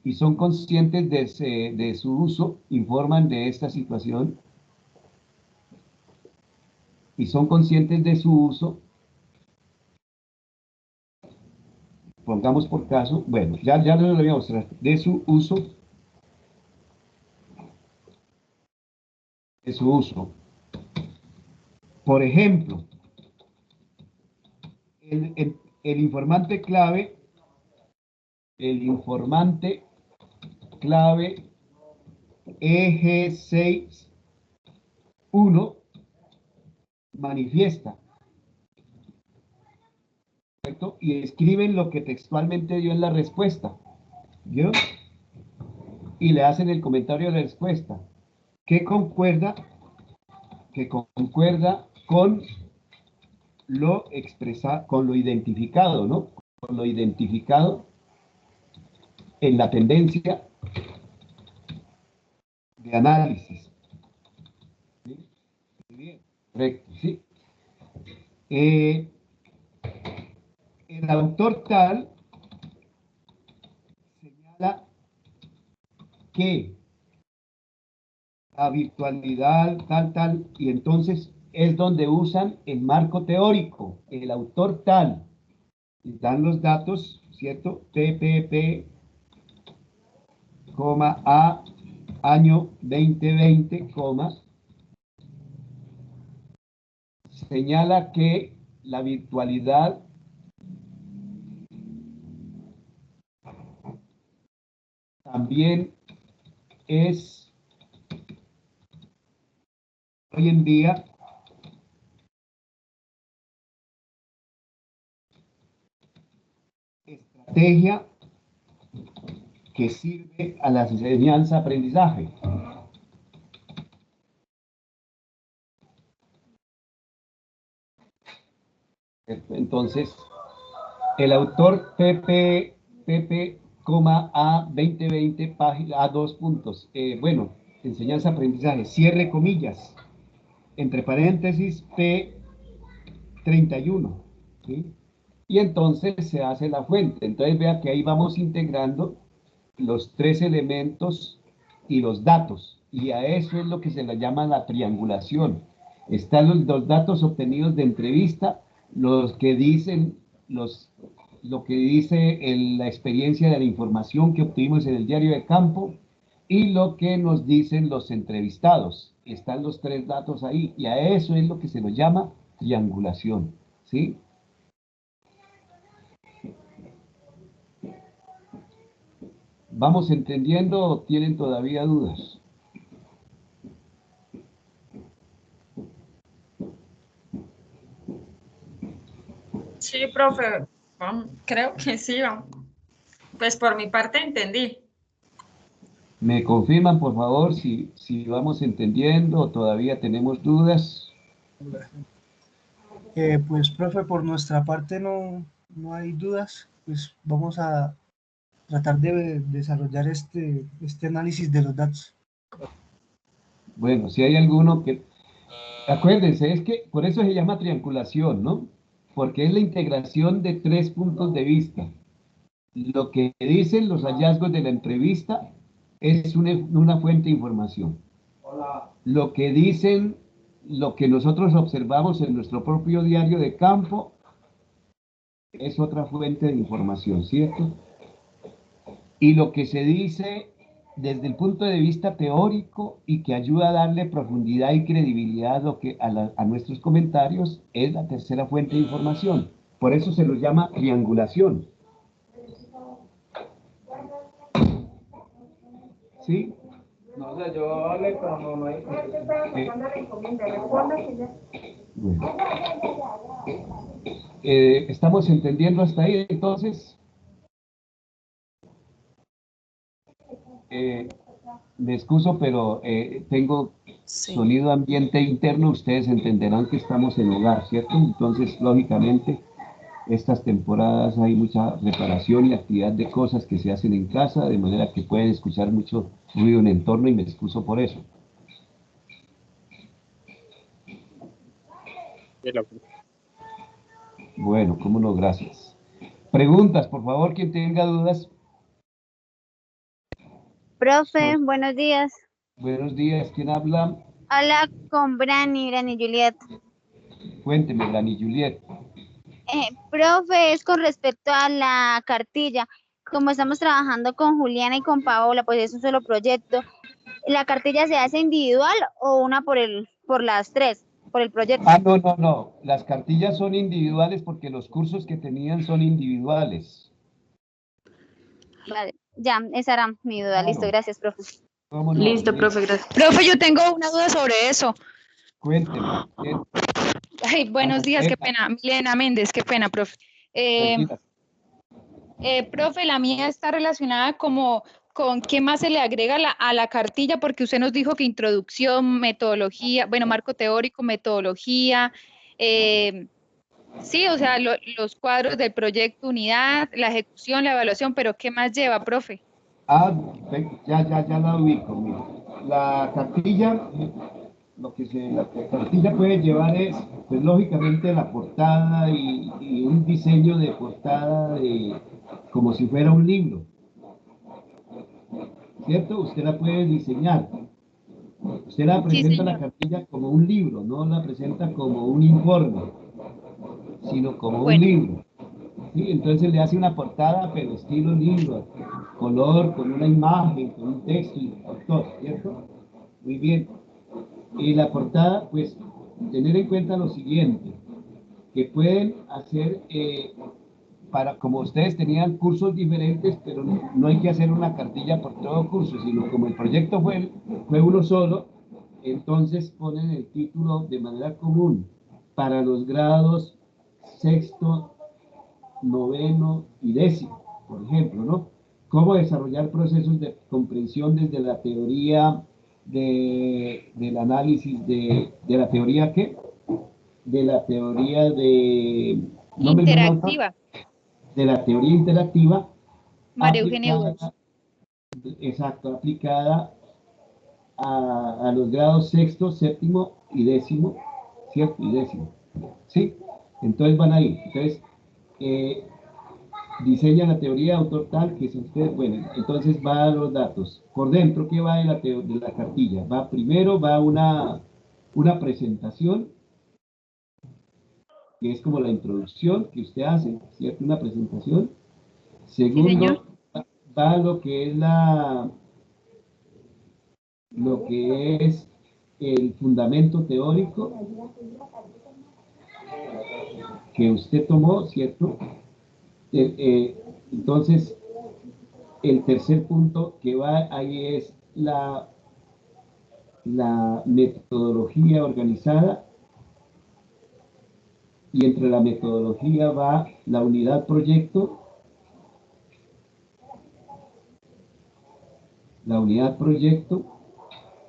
Y son conscientes de su uso, informan de esta situación y son conscientes de su uso. Pongamos por caso, bueno, ya lo voy a mostrar, de su uso, Por ejemplo, el informante clave eje 6.1 manifiesta, ¿cierto? Y escriben lo que textualmente dio en la respuesta, ¿vio? Y le hacen el comentario de la respuesta, que concuerda con lo con lo identificado, ¿no? Con lo identificado en la tendencia de análisis. ¿Sí? Muy bien, correcto, ¿sí? El autor tal señala que la virtualidad tal, y entonces es donde usan el marco teórico, el autor tal, y dan los datos, ¿cierto? TPP, A, año 2020, señala que la virtualidad también es hoy en día estrategia que sirve a la enseñanza-aprendizaje. Entonces, el autor A 2020, página A 2 puntos. Bueno, enseñanza-aprendizaje, cierre comillas, entre paréntesis P 31. ¿Sí? Y entonces se hace la fuente. Entonces vea que ahí vamos integrando los tres elementos y los datos. Y a eso es lo que se le llama la triangulación. Están los datos obtenidos de entrevista, los que dicen, lo que dice la experiencia de la información que obtuvimos en el diario de campo y lo que nos dicen los entrevistados. Están los tres datos ahí y a eso es lo que se nos llama triangulación. ¿Sí? ¿Vamos entendiendo o tienen todavía dudas? Sí, profe, creo que sí. Pues por mi parte entendí. ¿Me confirman, por favor, si vamos entendiendo o todavía tenemos dudas? Pues, profe, por nuestra parte no hay dudas, pues vamos a tratar de desarrollar este análisis de los datos. Bueno, si hay alguno que... Acuérdense, es que por eso se llama triangulación, ¿no? Porque es la integración de tres puntos de vista. Lo que dicen los hallazgos de la entrevista es una fuente de información. Lo que dicen, lo que nosotros observamos en nuestro propio diario de campo es otra fuente de información, ¿cierto? Y lo que se dice desde el punto de vista teórico y que ayuda a darle profundidad y credibilidad a nuestros comentarios es la tercera fuente de información. Por eso se los llama triangulación. ¿Sí? No, o sea, yo hablé, pero no hay... Bueno. ¿Estamos entendiendo hasta ahí entonces? Me excuso, pero tengo sonido ambiente interno. Ustedes entenderán que estamos en hogar, ¿cierto? Entonces, lógicamente, estas temporadas hay mucha reparación y actividad de cosas que se hacen en casa, de manera que pueden escuchar mucho ruido en el entorno y me excuso por eso. Bueno, cómo no, gracias. Preguntas, por favor, quien tenga dudas. Profe, buenos días. Buenos días, ¿quién habla? Habla con Brani Juliet. Cuénteme, Brani Juliet. Profe, es con respecto a la cartilla. Como estamos trabajando con Juliana y con Paola, pues es un solo proyecto. ¿La cartilla se hace individual o una por las tres, por el proyecto? Ah, no. Las cartillas son individuales porque los cursos que tenían son individuales. Vale, ya, esa era mi duda. Claro. Listo, gracias, profe. ¿Cómo no? Listo, profe, gracias. Profe, yo tengo una duda sobre eso. Cuénteme. Ay, buenos días, qué pena. Milena Méndez, qué pena, profe. Profe, la mía está relacionada como con qué más se le agrega a la cartilla, porque usted nos dijo que introducción, metodología, bueno, marco teórico, metodología, sí, o sea, los cuadros del proyecto, unidad, la ejecución, la evaluación, pero ¿qué más lleva, profe? Ah, ya la ubico. Mira. La cartilla, la cartilla puede llevar es, pues lógicamente la portada y un diseño de portada como si fuera un libro. ¿Cierto? Usted la puede diseñar. Usted la presenta la cartilla como un libro, no la presenta como un informe, sino como un libro. ¿Sí? Entonces le hace una portada, pero estilo libro, color, con una imagen, con un texto y autor, ¿cierto? Muy bien. Y la portada, pues, tener en cuenta lo siguiente, que pueden hacer, como ustedes tenían cursos diferentes, pero no hay que hacer una cartilla por todo curso, sino como el proyecto fue uno solo, entonces ponen el título de manera común para los grados sexto, noveno y décimo, por ejemplo, ¿no? Cómo desarrollar procesos de comprensión desde la teoría del análisis de la teoría, ¿qué? De la teoría de... Interactiva. De la teoría interactiva. María Eugenia Duarte. Exacto, aplicada a los grados sexto, séptimo y décimo, ¿cierto? Y décimo, ¿sí? Entonces van ahí. Entonces, diseña la teoría, autor tal, que si ustedes, bueno, entonces va a los datos. Por dentro, ¿qué va de la cartilla? Primero va una presentación, que es como la introducción que usted hace, ¿cierto? Una presentación. Segundo, va lo que es el fundamento teórico que usted tomó, ¿cierto? Entonces, el tercer punto que va ahí es la metodología organizada, y entre la metodología va la unidad proyecto,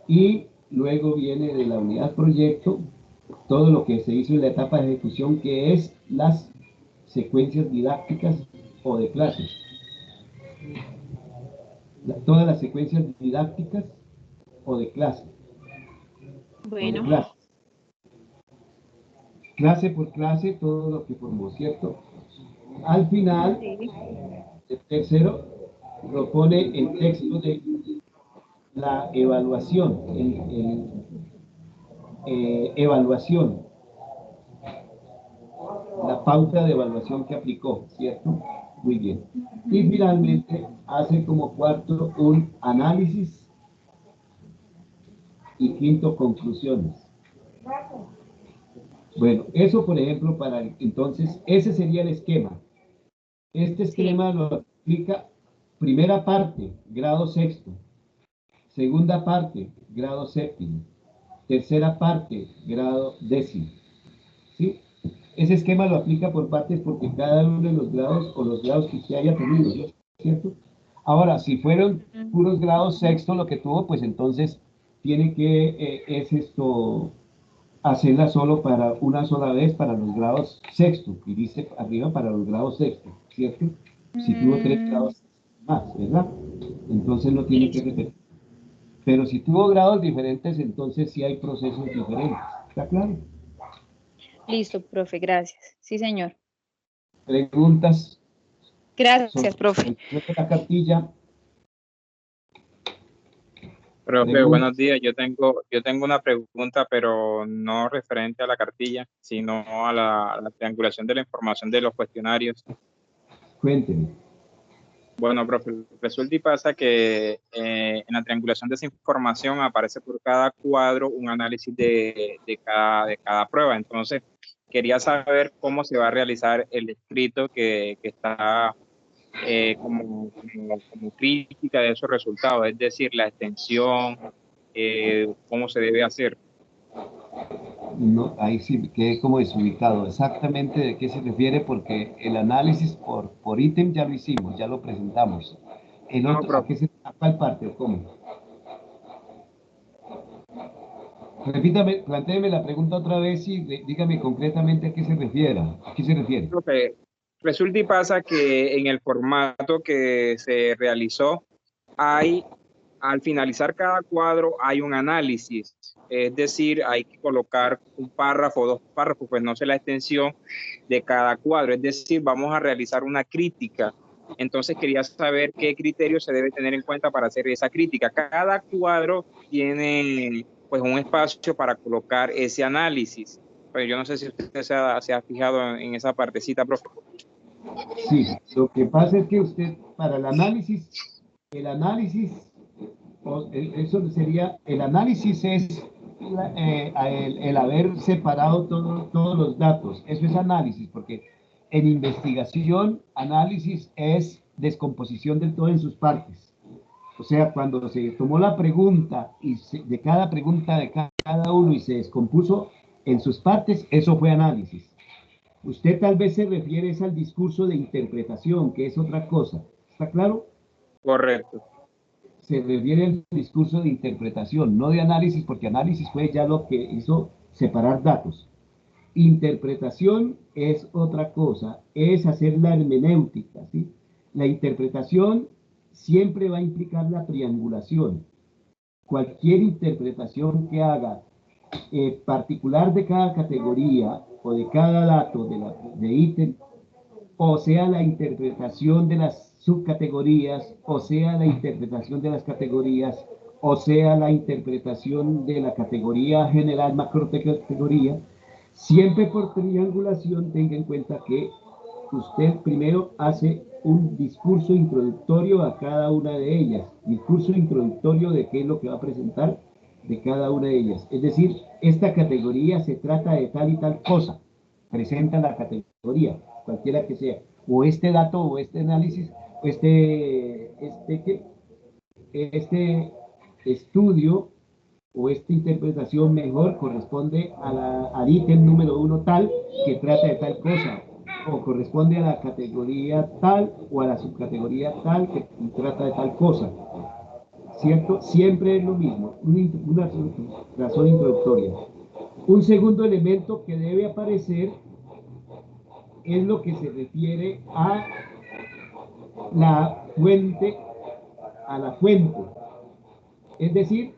y luego viene de la unidad proyecto todo lo que se hizo en la etapa de ejecución, que es las secuencias didácticas o de clases. Todas las secuencias didácticas o de clase. Bueno. Clase por clase, todo lo que formó, ¿cierto? Al final, el tercero propone el texto de la evaluación, evaluación, la pauta de evaluación que aplicó, ¿cierto? Muy bien. Y finalmente hace como cuarto un análisis y quinto conclusiones. Bueno, eso por ejemplo entonces, ese sería el esquema. Este esquema lo aplica primera parte, grado sexto, segunda parte, grado séptimo, tercera parte, grado décimo. ¿Sí? Ese esquema lo aplica por partes porque cada uno de los grados o los grados que usted haya tenido, ¿cierto? Ahora, si fueron puros grados sexto lo que tuvo, pues entonces tiene que, hacerla solo para una sola vez para los grados sexto, y dice arriba para los grados sexto, ¿cierto? Si tuvo 3 grados más, ¿verdad? Entonces no tiene que repetir. Pero si tuvo grados diferentes, entonces sí hay procesos diferentes. ¿Está claro? Listo, profe, gracias. Sí, señor. ¿Preguntas? Gracias, profe. La cartilla. Profe, buenos días. Yo tengo una pregunta, pero no referente a la cartilla, sino a la triangulación de la información de los cuestionarios. Cuénteme. Bueno, profe, resulta y pasa que en la triangulación de esa información aparece por cada cuadro un análisis de cada prueba. Entonces, quería saber cómo se va a realizar el escrito que está como crítica de esos resultados, es decir, la extensión, cómo se debe hacer. No, ahí sí quedé como desubicado. Exactamente de qué se refiere, porque el análisis por ítem ya lo hicimos, ya lo presentamos. El otro, ¿a cuál parte o cómo? Repítame, plantéeme la pregunta otra vez y dígame concretamente a qué se refiere. ¿A qué se refiere? Okay. Resulta y pasa que en el formato que se realizó, al finalizar cada cuadro hay un análisis, es decir, hay que colocar un párrafo, 2 párrafos, pues no sé la extensión de cada cuadro, es decir, vamos a realizar una crítica. Entonces quería saber qué criterio se debe tener en cuenta para hacer esa crítica. Cada cuadro tiene pues un espacio para colocar ese análisis. Pues yo no sé si usted se ha fijado en esa partecita, profe. Sí, lo que pasa es que usted, para el análisis, eso sería, el análisis es el haber separado todos los datos. Eso es análisis, porque en investigación, análisis es descomposición del todo en sus partes. O sea, cuando se tomó la pregunta de cada pregunta de cada uno y se descompuso en sus partes, eso fue análisis. Usted tal vez se refiere al discurso de interpretación, que es otra cosa. ¿Está claro? Correcto. Se refiere al discurso de interpretación, no de análisis, porque análisis fue ya lo que hizo separar datos. Interpretación es otra cosa, es hacer la hermenéutica, ¿sí? La interpretación siempre va a implicar la triangulación. Cualquier interpretación que haga particular de cada categoría o de cada dato de ítem, o sea la interpretación de las subcategorías, o sea la interpretación de las categorías, o sea la interpretación de la categoría general, macrocategoría, siempre por triangulación tenga en cuenta que usted primero hace un discurso introductorio a cada una de ellas, discurso introductorio de qué es lo que va a presentar de cada una de ellas. Es decir, esta categoría se trata de tal y tal cosa, presenta la categoría, cualquiera que sea, o este dato o este análisis este estudio o esta interpretación mejor corresponde al ítem número 1 tal que trata de tal cosa, o corresponde a la categoría tal o a la subcategoría tal que trata de tal cosa, ¿cierto? Siempre es lo mismo, una razón introductoria. Un segundo elemento que debe aparecer es lo que se refiere a la fuente, es decir,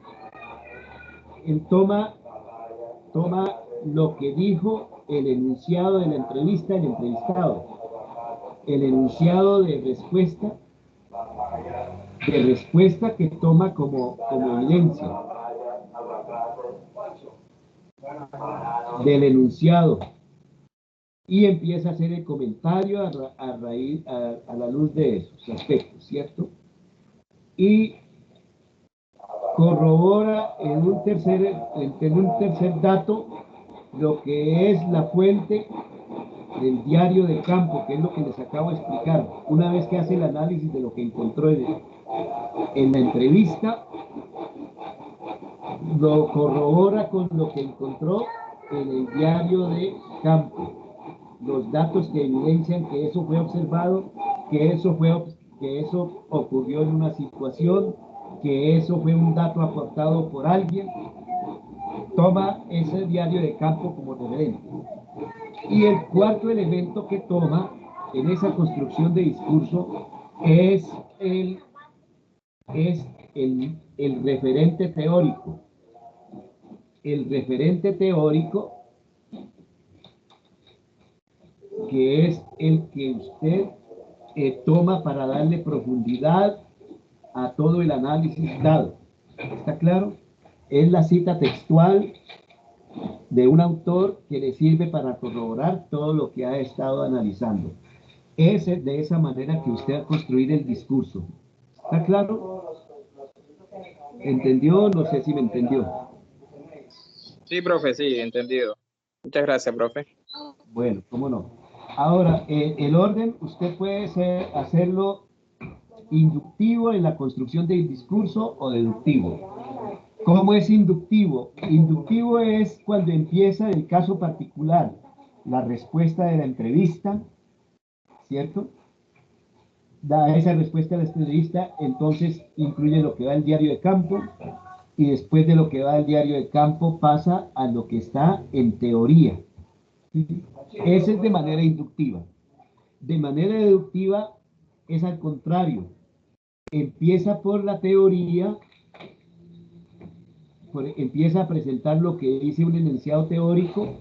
él toma lo que dijo el enunciado de la entrevista, el entrevistado, el enunciado de respuesta que toma como evidencia del enunciado, y empieza a hacer el comentario a la luz de esos aspectos, ¿cierto? Y corrobora en un tercer dato lo que es la fuente del diario de campo, que es lo que les acabo de explicar. Una vez que hace el análisis de lo que encontró en la entrevista, lo corrobora con lo que encontró en el diario de campo. Los datos que evidencian que eso fue observado, que eso ocurrió en una situación, que eso fue un dato aportado por alguien, toma ese diario de campo como referente. Y el cuarto elemento que toma en esa construcción de discurso es el referente teórico. El referente teórico, que es el que usted toma para darle profundidad a todo el análisis dado. ¿Está claro? Es la cita textual de un autor que le sirve para corroborar todo lo que ha estado analizando. Es de esa manera que usted va a construir el discurso. ¿Está claro? ¿Entendió? No sé si me entendió. Sí, profe, sí, entendido. Muchas gracias, profe. Bueno, cómo no. Ahora, el orden, usted puede hacerlo inductivo en la construcción del discurso o deductivo. ¿Cómo es inductivo? Inductivo es cuando empieza el caso particular, la respuesta de la entrevista, ¿cierto? Da esa respuesta a la entrevista, entonces incluye lo que va al diario de campo, y después de lo que va al diario de campo pasa a lo que está en teoría. Ese es de manera inductiva. De manera deductiva es al contrario. Empieza por la teoría, empieza a presentar lo que dice un enunciado teórico.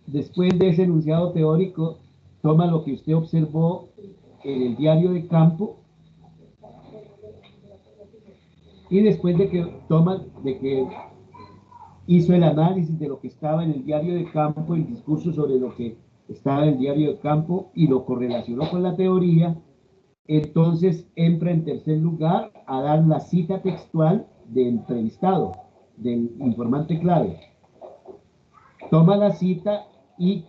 Después de ese enunciado teórico, toma lo que usted observó en el diario de campo, y después de que hizo el análisis de lo que estaba en el diario de campo, el discurso sobre lo que estaba en el diario de campo y lo correlacionó con la teoría, entonces entra en tercer lugar a dar la cita textual del entrevistado, del informante clave. Toma la cita y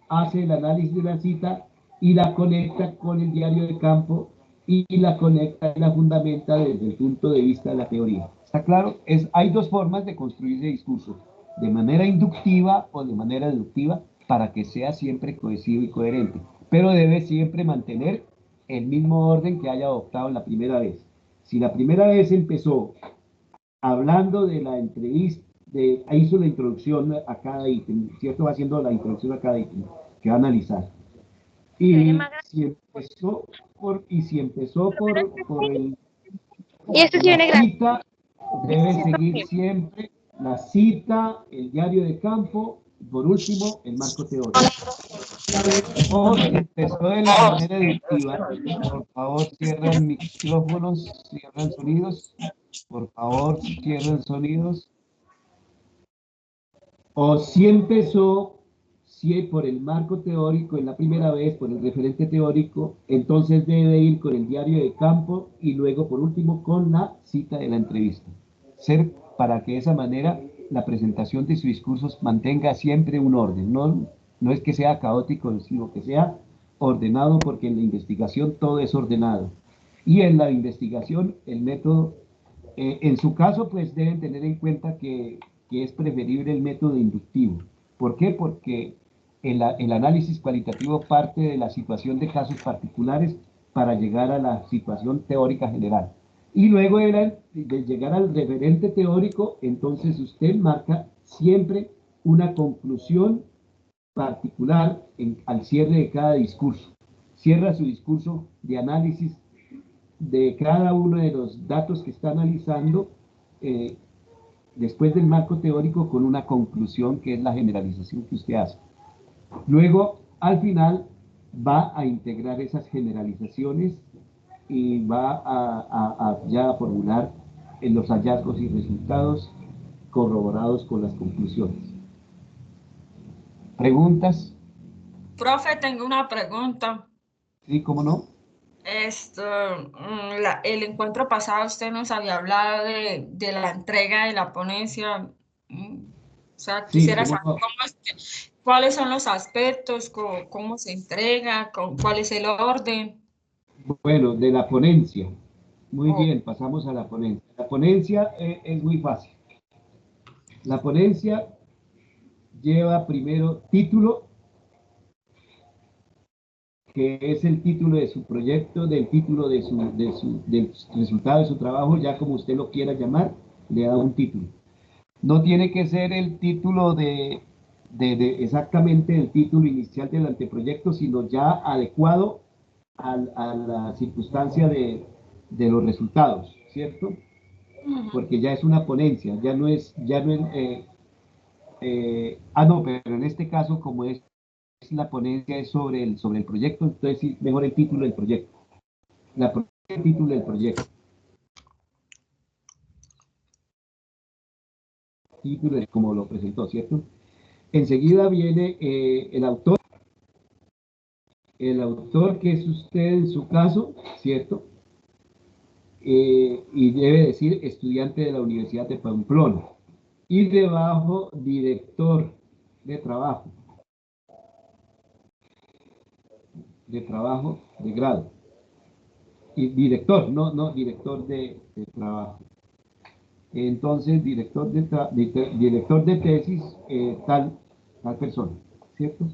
hace el análisis de la cita y la conecta con el diario de campo y la conecta y la fundamenta desde el punto de vista de la teoría. ¿Está claro? Hay dos formas de construir ese discurso, de manera inductiva o de manera deductiva, para que sea siempre cohesivo y coherente, pero debe siempre mantener el mismo orden que haya adoptado en la primera vez. Si la primera vez empezó hablando de la entrevista, hizo la introducción a cada ítem, ¿cierto? Va haciendo la introducción a cada ítem que va a analizar. Y si empezó por el Y esto sí viene la gratis. cita, debe seguir siempre la cita, el diario de campo, y por último, el marco teórico. O si empezó de la manera deductiva, por favor cierren micrófonos, cierren sonidos, por favor cierren sonidos. O si empezó por el marco teórico en la primera vez, por el referente teórico, entonces debe ir con el diario de campo y luego por último con la cita de la entrevista. Para que de esa manera la presentación de sus discursos mantenga siempre un orden, no es que sea caótico, sino que sea ordenado, porque en la investigación todo es ordenado. Y en la investigación el método, en su caso, pues deben tener en cuenta que es preferible el método inductivo. ¿Por qué? Porque el análisis cualitativo parte de la situación de casos particulares para llegar a la situación teórica general. Y luego de llegar al referente teórico, entonces usted marca siempre una conclusión particular al cierre de cada discurso. Cierra su discurso de análisis de cada uno de los datos que está analizando después del marco teórico con una conclusión que es la generalización que usted hace. Luego, al final, va a integrar esas generalizaciones y va ya a formular los hallazgos y resultados corroborados con las conclusiones. ¿Preguntas? Profe, tengo una pregunta. Sí, ¿cómo no? El encuentro pasado usted nos había hablado de la entrega de la ponencia. O sea, quisiera Sí, saber cuáles son los aspectos, cómo se entrega, cuál es el orden. Bueno, de la ponencia. Muy bien, pasamos a la ponencia. La ponencia es muy fácil. La ponencia lleva primero título, que es el título de su proyecto, del título del resultado de su trabajo, ya como usted lo quiera llamar, le da un título. No tiene que ser el título exactamente el título inicial del anteproyecto, sino ya adecuado a la circunstancia de los resultados, ¿cierto? Porque ya es una ponencia, no, pero en este caso, como es la ponencia es sobre el proyecto, entonces sí, mejor el título del proyecto. El título del proyecto. Título es como lo presentó, ¿cierto? Enseguida viene el autor que es usted en su caso, ¿cierto? Y debe decir estudiante de la Universidad de Pamplona. Y debajo, director de trabajo de grado. Y director, no director de trabajo. Entonces, director de tesis, tal persona, ¿cierto?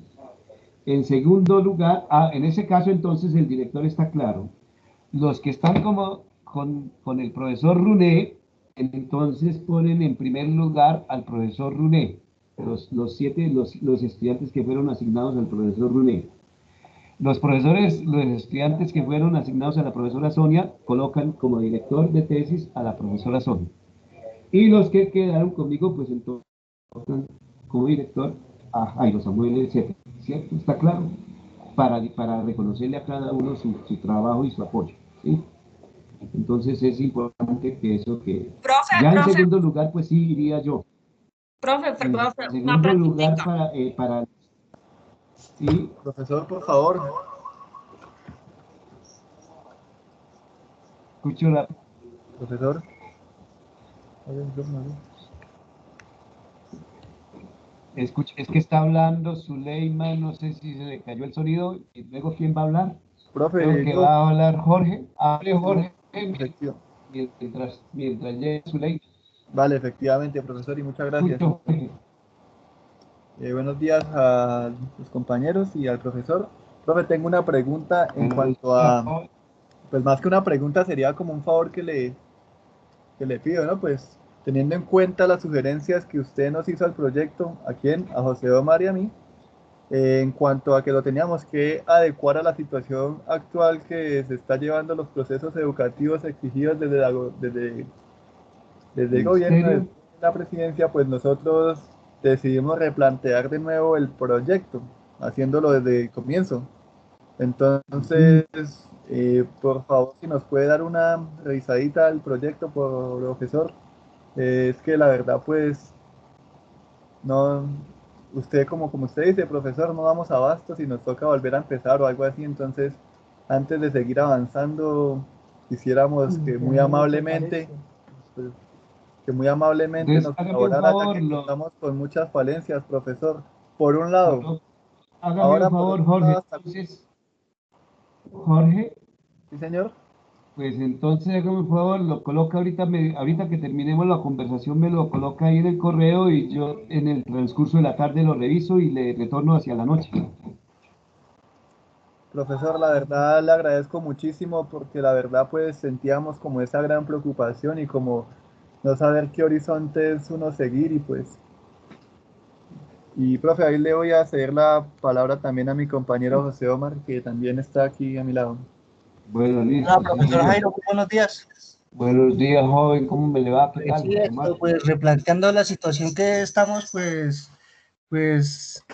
En segundo lugar, en ese caso entonces el director está claro. Los que están como con el profesor Runé, entonces ponen en primer lugar al profesor Runé, los estudiantes que fueron asignados al profesor Runé. Los estudiantes que fueron asignados a la profesora Sonia, colocan como director de tesis a la profesora Sonia. Y los que quedaron conmigo, pues entonces, como director, a Jairo Samuel, etc. ¿Cierto? ¿Está claro? Para reconocerle a cada uno su trabajo y su apoyo, ¿sí? Entonces es importante que eso que... En segundo lugar, pues sí iría yo. En segundo lugar, para... ¿Sí? Profesor, por favor. Escucho la... Profesor. Es que está hablando Zuleima, no sé si se le cayó el sonido, y luego ¿quién va a hablar? Profe, creo que va a hablar Jorge. Hable Jorge, mientras llegue Zuleima. Vale, efectivamente, profesor, y muchas gracias. Buenos días a los compañeros y al profesor. Profe, tengo una pregunta en cuanto a... Pues más que una pregunta, sería como un favor que le pido, ¿no? Pues teniendo en cuenta las sugerencias que usted nos hizo al proyecto, ¿a quién? A José Omar y a mí, en cuanto a que lo teníamos que adecuar a la situación actual que se está llevando los procesos educativos exigidos desde el gobierno, desde la presidencia, pues nosotros decidimos replantear de nuevo el proyecto, haciéndolo desde el comienzo. Entonces, por favor, si nos puede dar una revisadita al proyecto, profesor. Es que la verdad, pues, no, usted como usted dice, profesor, no damos abasto si nos toca volver a empezar o algo así. Entonces, antes de seguir avanzando, quisiéramos que muy amablemente, pues, nos colaborara, ya que contamos con muchas falencias, profesor. Por un lado, hágame un favor, Jorge. Entonces, Jorge, Sí, señor. pues entonces hágame un favor, lo coloca ahorita, ahorita que terminemos la conversación, me lo coloca ahí en el correo y yo en el transcurso de la tarde lo reviso y le retorno hacia la noche. Profesor, la verdad le agradezco muchísimo porque la verdad pues sentíamos como esa gran preocupación y como no saber qué horizontes uno seguir y pues... Y profe, ahí le voy a ceder la palabra también a mi compañero José Omar, que también está aquí a mi lado. Bueno, listo, Hola, sí, profesor señor. Jairo, buenos días. Buenos días, joven, ¿cómo me le va? ¿Qué Pues tal? sí, Omar? pues replanteando la situación que estamos,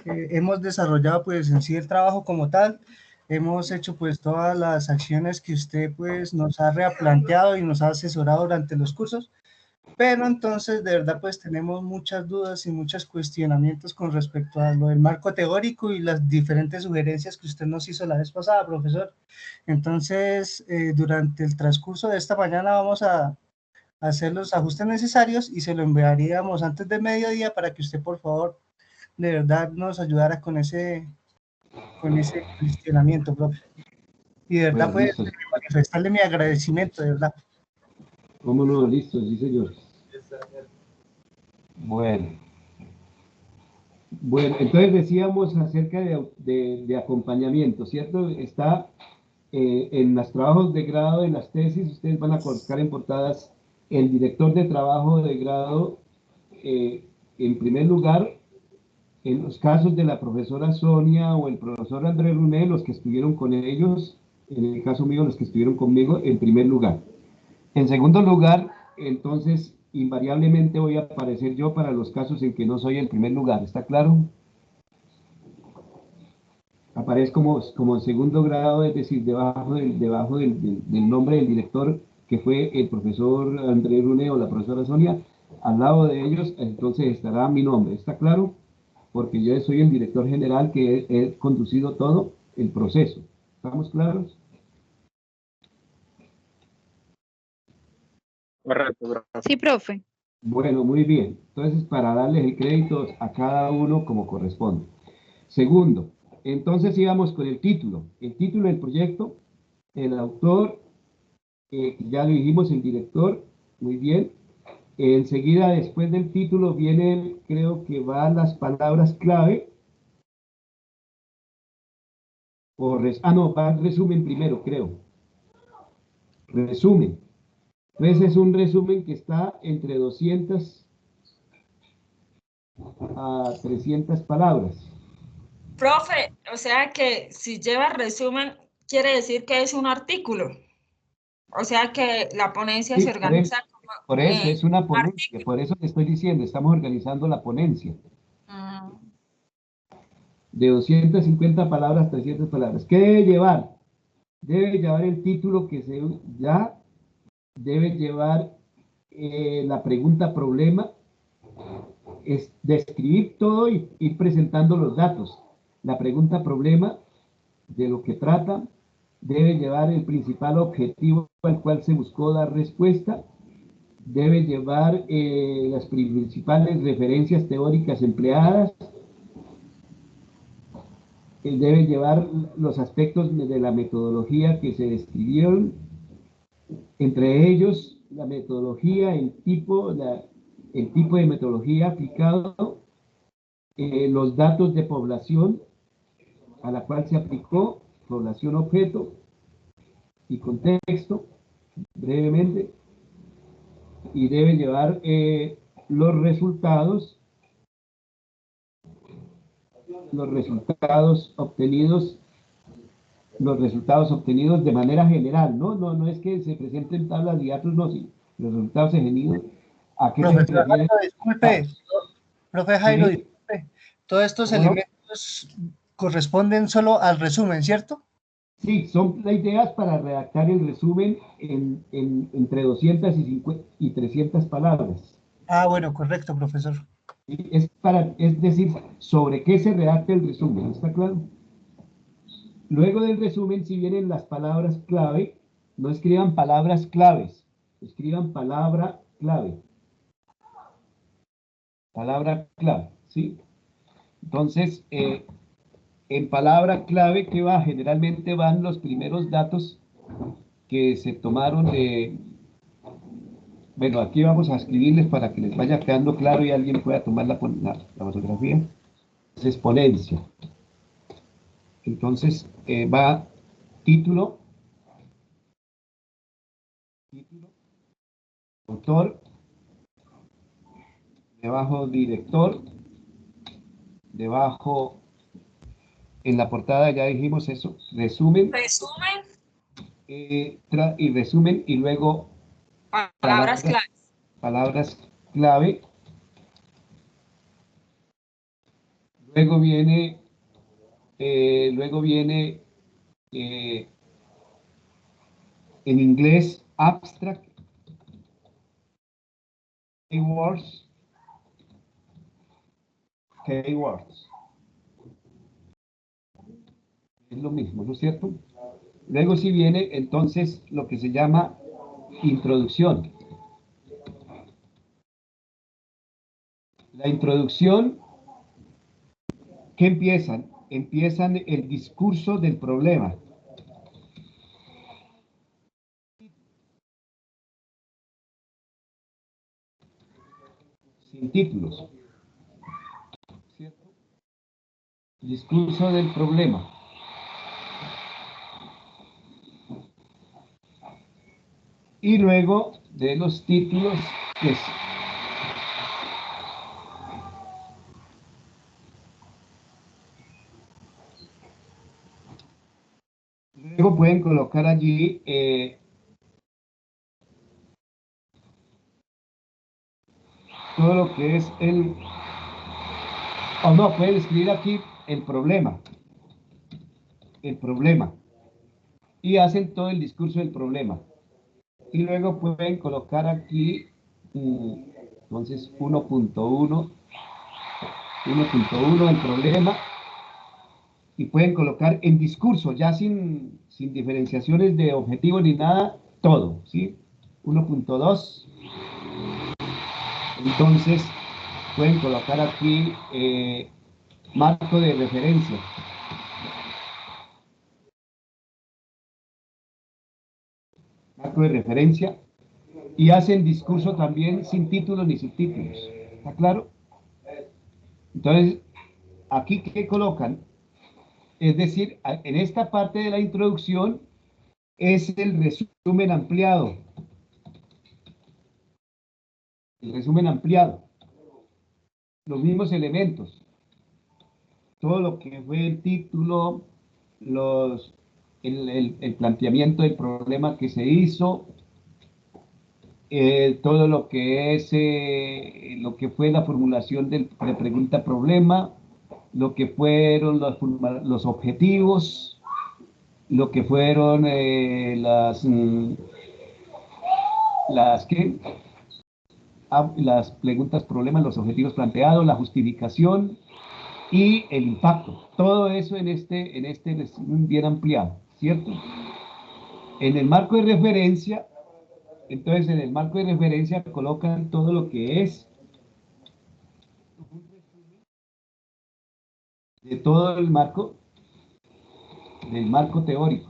hemos desarrollado pues en sí el trabajo como tal, hemos hecho pues todas las acciones que usted pues nos ha replanteado y nos ha asesorado durante los cursos, pero entonces de verdad pues tenemos muchas dudas y muchos cuestionamientos con respecto a lo del marco teórico y las diferentes sugerencias que usted nos hizo la vez pasada, profesor. Entonces, durante el transcurso de esta mañana vamos a hacer los ajustes necesarios y se lo enviaríamos antes de mediodía para que usted, por favor, de verdad nos ayudara con ese cuestionamiento, profe. Y de verdad, Bueno, pues, listo. manifestarle mi agradecimiento, de verdad. ¿Cómo no? Listo, sí, señor. Bueno. Bueno, entonces decíamos acerca de acompañamiento, ¿cierto? Está en los trabajos de grado, en las tesis, ustedes van a colocar en portadas el director de trabajo de grado, en primer lugar, en los casos de la profesora Sonia o el profesor Andrés Runé, los que estuvieron con ellos, en el caso mío, los que estuvieron conmigo, en primer lugar. En segundo lugar, entonces, invariablemente voy a aparecer yo para los casos en que no soy el primer lugar, ¿está claro? Aparece como en segundo grado, es decir, debajo del nombre del director, que fue el profesor Andrés Rune o la profesora Sonia. Al lado de ellos, entonces estará mi nombre, ¿está claro? Porque yo soy el director general que he conducido todo el proceso. ¿Estamos claros? Correcto, profe. Sí, profe. Bueno, muy bien. Entonces, para darles el crédito a cada uno como corresponde. Segundo, entonces íbamos con el título. El título del proyecto, el autor, ya lo dijimos, el director, muy bien. Enseguida, después del título, viene, creo que van las palabras clave. No, va el resumen primero, creo. Resumen. Entonces es un resumen que está entre 200 a 300 palabras. Profe, o sea que si lleva resumen, quiere decir que es un artículo. O sea que la ponencia Sí, se organiza como por eso es una ponencia, por eso te estoy diciendo, estamos organizando la ponencia. De 250 palabras, 300 palabras. ¿Qué debe llevar? Debe llevar el título que se ya, debe llevar la pregunta problema, es describir todo y ir presentando los datos. La pregunta problema, de lo que trata, debe llevar el principal objetivo al cual se buscó dar respuesta, debe llevar las principales referencias teóricas empleadas, debe llevar los aspectos de la metodología que se describieron, entre ellos la metodología, el tipo de metodología aplicado, los datos de población a la cual se aplicó, población objeto y contexto, brevemente, y debe llevar los resultados obtenidos de manera general, no es que se presenten tablas y datos, no, sí, los resultados obtenidos, ¿a qué se Profesor refiere? Jairo, disculpe, profe Jairo, Sí, disculpe, todos estos ¿cómo no? elementos corresponden solo al resumen, ¿cierto? Sí, son las ideas para redactar el resumen entre 200 y 300 palabras. Ah, bueno, correcto, profesor. Es decir, sobre qué se redacta el resumen, ¿está claro? Luego del resumen, si vienen las palabras clave, no escriban palabras claves, escriban palabra clave. Palabra clave, ¿sí? Entonces, en palabra clave, ¿qué va? Generalmente van los primeros datos que se tomaron de... Bueno, aquí vamos a escribirles para que les vaya quedando claro y alguien pueda tomar la fotografía. Es exponencia. Entonces, va título, autor, debajo director, debajo, en la portada ya dijimos eso, resumen. Resumen. Y resumen, y luego Palabras claves. Palabras clave. Luego viene en inglés abstract, keywords. Es lo mismo, ¿no es cierto? Luego sí viene entonces lo que se llama introducción. La introducción, ¿qué empiezan? Empiezan el discurso del problema. Sin títulos. ¿Cierto? Discurso del problema. Y luego de los títulos, pues, luego pueden colocar allí todo lo que es o no, pueden escribir aquí el problema, y hacen todo el discurso del problema. Y luego pueden colocar aquí, entonces 1.1 el problema, y pueden colocar en discurso, ya sin diferenciaciones de objetivo ni nada, todo, ¿sí? 1.2. Entonces, pueden colocar aquí marco de referencia. Marco de referencia. Y hacen discurso también sin títulos ni subtítulos. ¿Está claro? Entonces, aquí, ¿qué colocan? Es decir, en esta parte de la introducción es el resumen ampliado. El resumen ampliado. Los mismos elementos. Todo lo que fue el título, el planteamiento del problema que se hizo, todo lo que es lo que fue la formulación de pregunta-problema, lo que fueron los objetivos, lo que fueron las preguntas-problemas, los objetivos planteados, la justificación y el impacto. Todo eso en este resumen bien ampliado, ¿cierto? En el marco de referencia, entonces en el marco de referencia colocan todo lo que es de todo el marco, del marco teórico.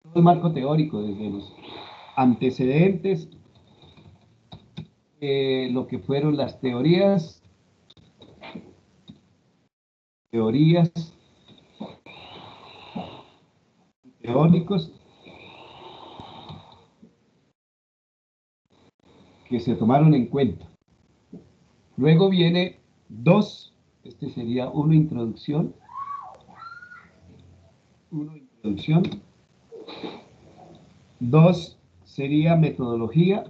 Todo el marco teórico, desde los antecedentes, lo que fueron las teorías teóricos que se tomaron en cuenta. Luego viene 2, este sería 1, introducción. 2 sería metodología.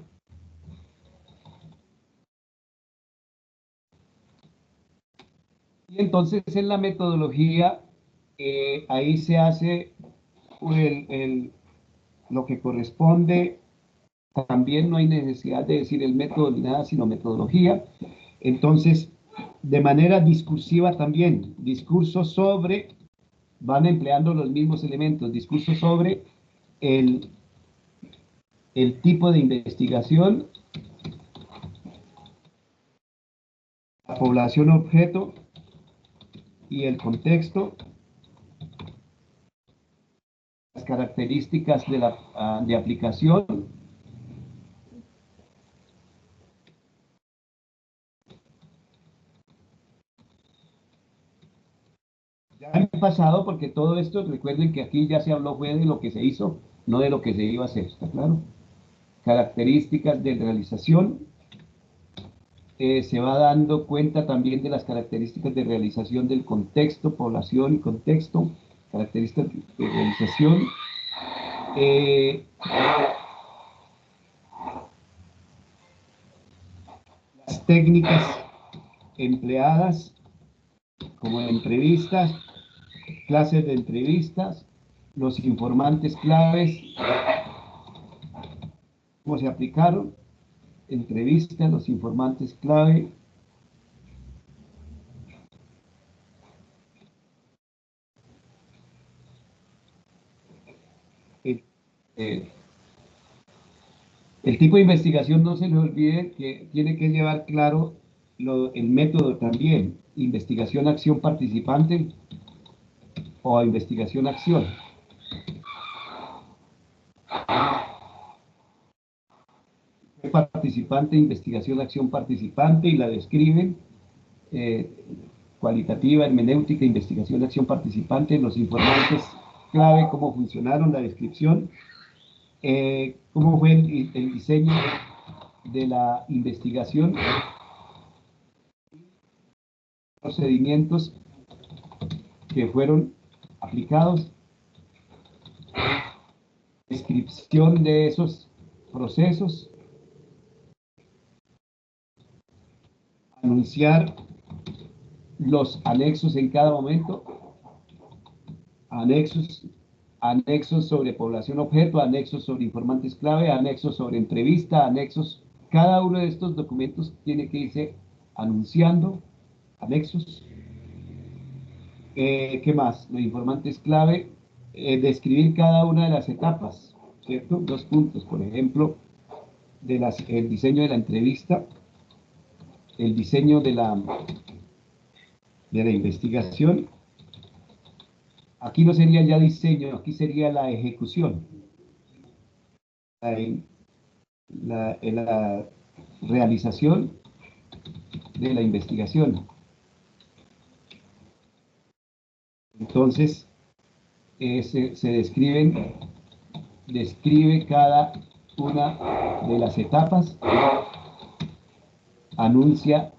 Y entonces en la metodología, ahí se hace lo que corresponde. También no hay necesidad de decir el método ni nada, sino metodología. Entonces, de manera discursiva también, discurso sobre, van empleando los mismos elementos, discurso sobre el tipo de investigación, la población objeto, y el contexto, las características de aplicación, ya en el pasado, porque todo esto, recuerden que aquí ya se habló fue de lo que se hizo, no de lo que se iba a hacer, ¿está claro? Características de realización, se va dando cuenta también de las características de realización del contexto, población y contexto, características de realización, las técnicas empleadas como entrevistas, clases de entrevistas, los informantes claves, cómo se aplicaron, entrevistas, los informantes clave, el tipo de investigación, no se les olvide que tiene que llevar claro el método también, investigación-acción participante o investigación-acción. Participante, investigación-acción participante, y la describen, cualitativa, hermenéutica, investigación-acción participante, los informantes clave, cómo funcionaron, la descripción, cómo fue el diseño de la investigación, procedimientos que fueron aplicados, descripción de esos procesos, anunciar los anexos en cada momento, anexos sobre población objeto, anexos sobre informantes clave, anexos sobre entrevista, anexos. Cada uno de estos documentos tiene que irse anunciando, anexos. ¿Qué más? Los informantes clave, describir cada una de las etapas, ¿cierto? 2 puntos, por ejemplo, el diseño de la entrevista, el diseño de la investigación. Aquí no sería ya diseño, aquí sería la ejecución, la realización de la investigación. Entonces, se describe cada una de las etapas, anuncia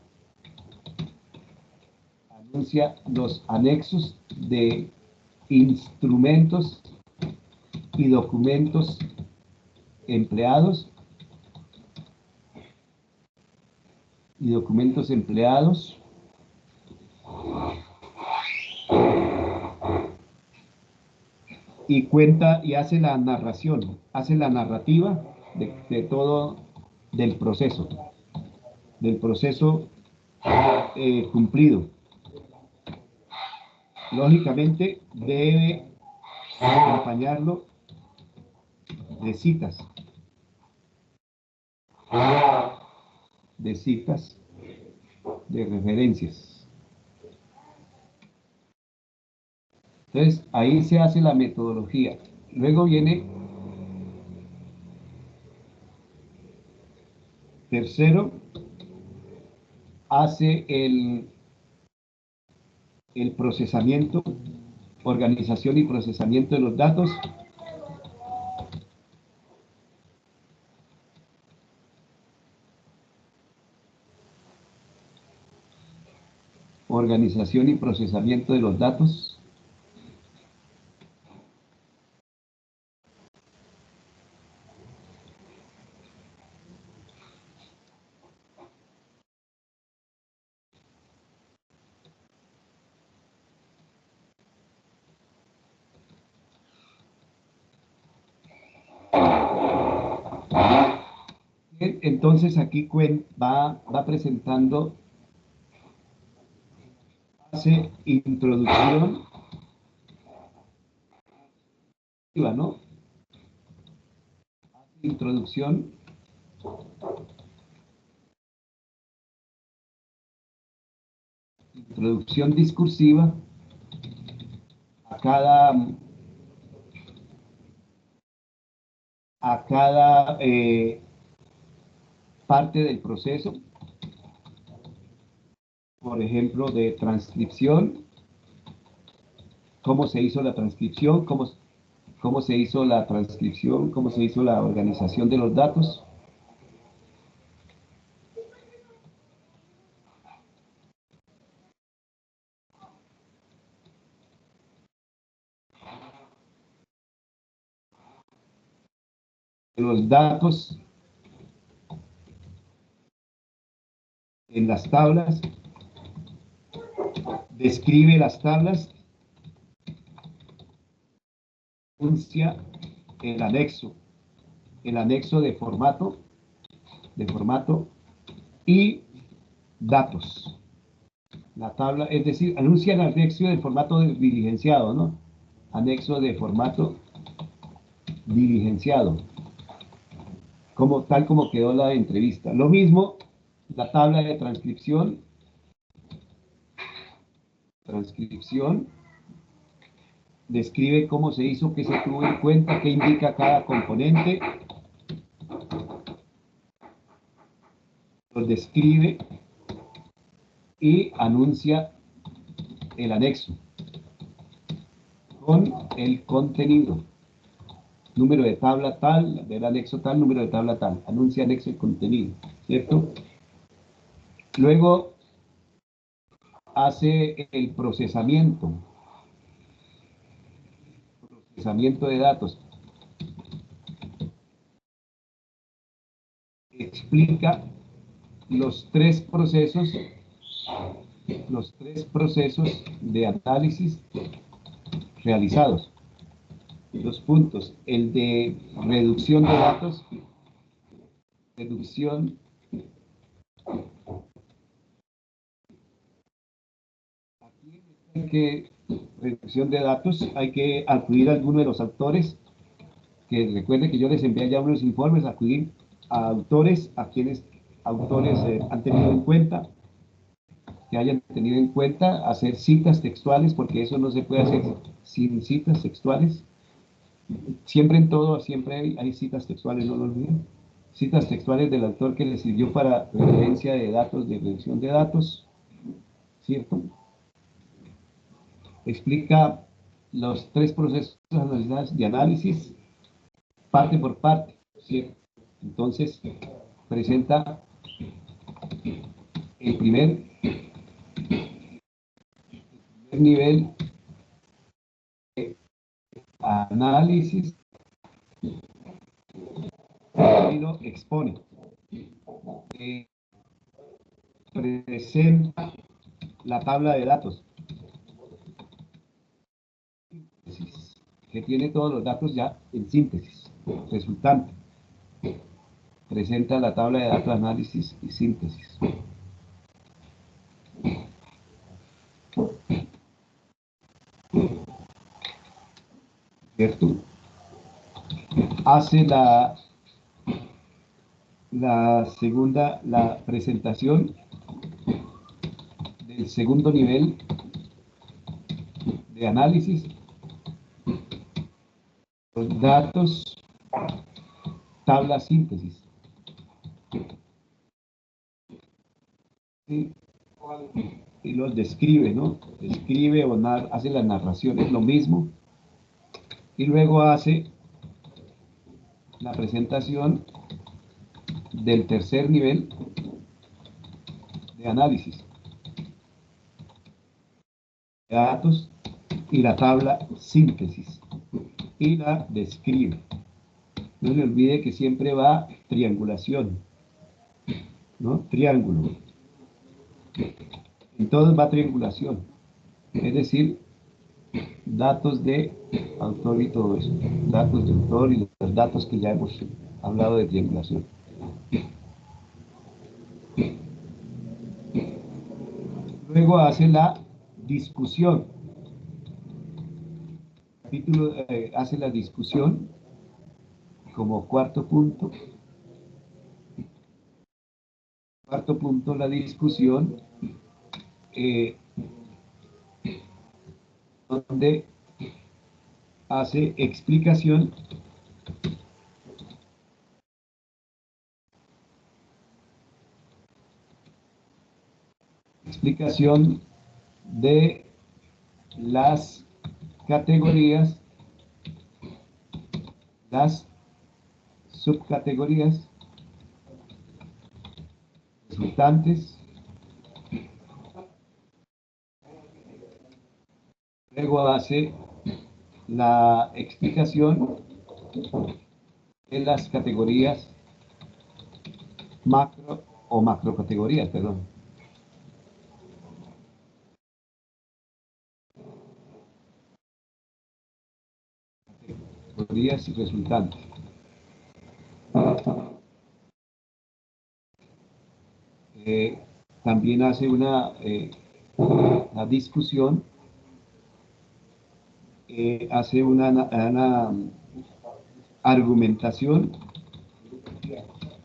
los anexos de instrumentos y documentos empleados y cuenta y hace la narración, hace la narrativa de todo, del proceso cumplido. Lógicamente debe acompañarlo de citas, de referencias. Entonces, ahí se hace la metodología. Luego viene, tercero, hace el procesamiento, organización y procesamiento de los datos. Organización y procesamiento de los datos. Entonces aquí va presentando, hace introducción, ¿no? Introducción, introducción discursiva a cada parte del proceso, por ejemplo, de transcripción, cómo se hizo la transcripción, cómo se hizo la transcripción, cómo se hizo la organización de los datos. Los datos en las tablas, describe las tablas, anuncia el anexo de formato y datos. La tabla, es decir, anuncia el anexo del formato diligenciado, ¿no? Anexo de formato diligenciado, tal como quedó la entrevista. Lo mismo, la tabla de transcripción, describe cómo se hizo, qué se tuvo en cuenta, qué indica cada componente, lo describe y anuncia el anexo con el contenido. Número de tabla tal, del anexo tal, número de tabla tal. Anuncia, anexo y contenido, ¿cierto? Luego hace el procesamiento de datos. Explica los tres procesos de análisis realizados. 2 puntos. El de reducción de datos, reducción de datos, hay que acudir a alguno de los autores, que recuerde que yo les envié ya unos informes, acudir a autores, han tenido en cuenta, que hayan tenido en cuenta, hacer citas textuales, porque eso no se puede hacer sin citas textuales. Siempre en todo, siempre hay citas textuales, no lo olviden. Citas textuales del autor que le sirvió para referencia de datos, de reducción de datos, ¿cierto? Explica los 3 procesos de análisis, parte por parte, ¿cierto? Entonces, presenta el primer nivel de análisis y lo expone. Presenta la tabla de datos, que tiene todos los datos ya en síntesis, resultante. Presenta la tabla de datos, análisis y síntesis. ¿Cierto? Hace la presentación del segundo nivel de análisis, los datos, tabla síntesis. ¿Sí? Y los describe, ¿no? Describe o hace las narraciones, lo mismo. Y luego hace la presentación del tercer nivel de análisis. Datos y la tabla síntesis. Y la describe. No se olvide que siempre va triangulación, ¿no? Triángulo. En todos va triangulación. Es decir, datos de autor y todo eso. Datos de autor y los datos que ya hemos hablado de triangulación. Luego hace la discusión. Hace la discusión como cuarto punto. Cuarto punto, la discusión donde hace explicación de las categorías, las subcategorías resultantes. Luego hace la explicación de las categorías macro o macrocategorías, perdón. Categorías y resultantes. También hace una discusión, hace una argumentación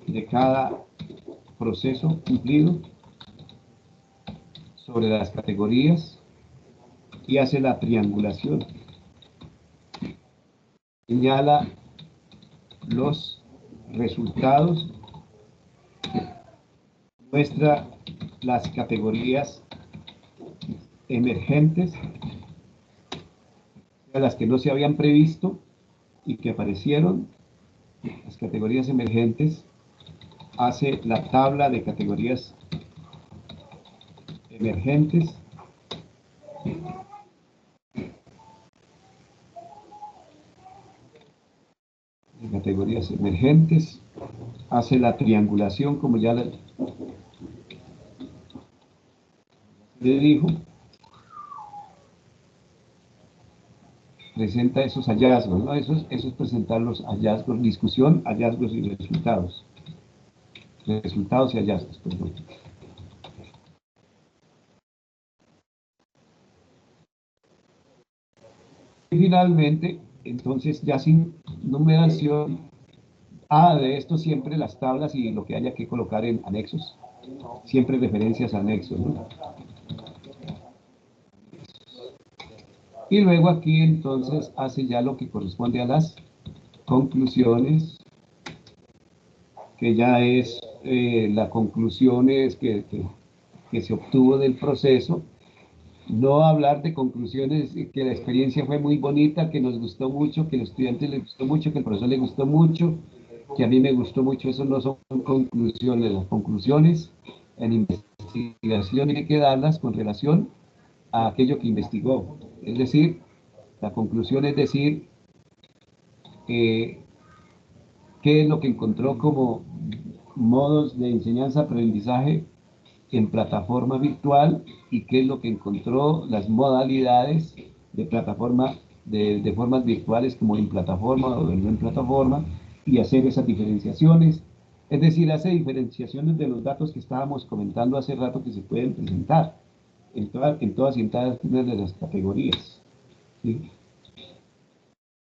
de cada proceso cumplido sobre las categorías y hace la triangulación. Señala los resultados, muestra las categorías emergentes, las que no se habían previsto y que aparecieron, las categorías emergentes, hace la tabla de categorías emergentes, hace la triangulación, como ya le dijo, presenta esos hallazgos, ¿no? Eso es presentar los hallazgos, discusión, hallazgos y resultados. Resultados y hallazgos, perdón. Y finalmente, entonces, ya sin numeración, de esto siempre las tablas y lo que haya que colocar en anexos, siempre referencias a anexos, ¿no? Y luego aquí entonces hace ya lo que corresponde a las conclusiones, que ya es la conclusión es que se obtuvo del proceso. No hablar de conclusiones, que la experiencia fue muy bonita, que nos gustó mucho, que a los estudiantes les gustó mucho, que al profesor le gustó mucho, que a mí me gustó mucho. Eso no son conclusiones. Las conclusiones en investigación tiene que darlas con relación a aquello que investigó. Es decir, la conclusión es decir, qué es lo que encontró como modos de enseñanza-aprendizaje en plataforma virtual y qué es lo que encontró las modalidades de plataforma, de formas virtuales como en plataforma o no en plataforma, y hacer esas diferenciaciones. Es decir, hace diferenciaciones de los datos que estábamos comentando hace rato que se pueden presentar en todas y cada una de las categorías, ¿sí?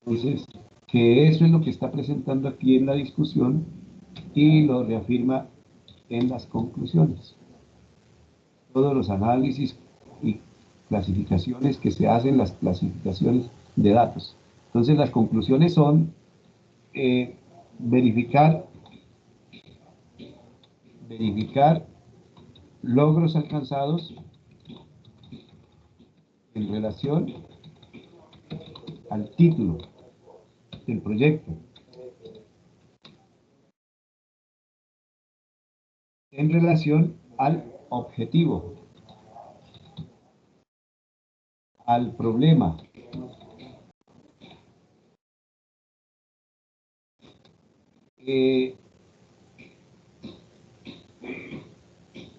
Entonces, que eso es lo que está presentando aquí en la discusión y lo reafirma en las conclusiones. Todos los análisis y clasificaciones que se hacen, las clasificaciones de datos. Entonces, las conclusiones son verificar logros alcanzados en relación al título del proyecto, en relación al objetivo, al problema,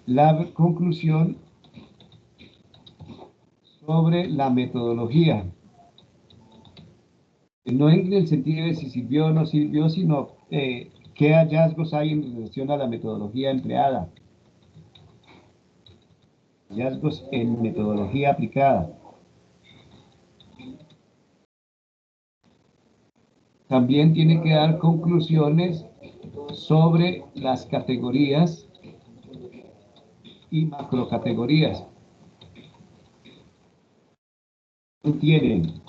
la conclusión sobre la metodología, no en el sentido de si sirvió o no sirvió, sino qué hallazgos hay en relación a la metodología empleada, hallazgos en metodología aplicada. También tiene que dar conclusiones sobre las categorías y macrocategorías. tienen?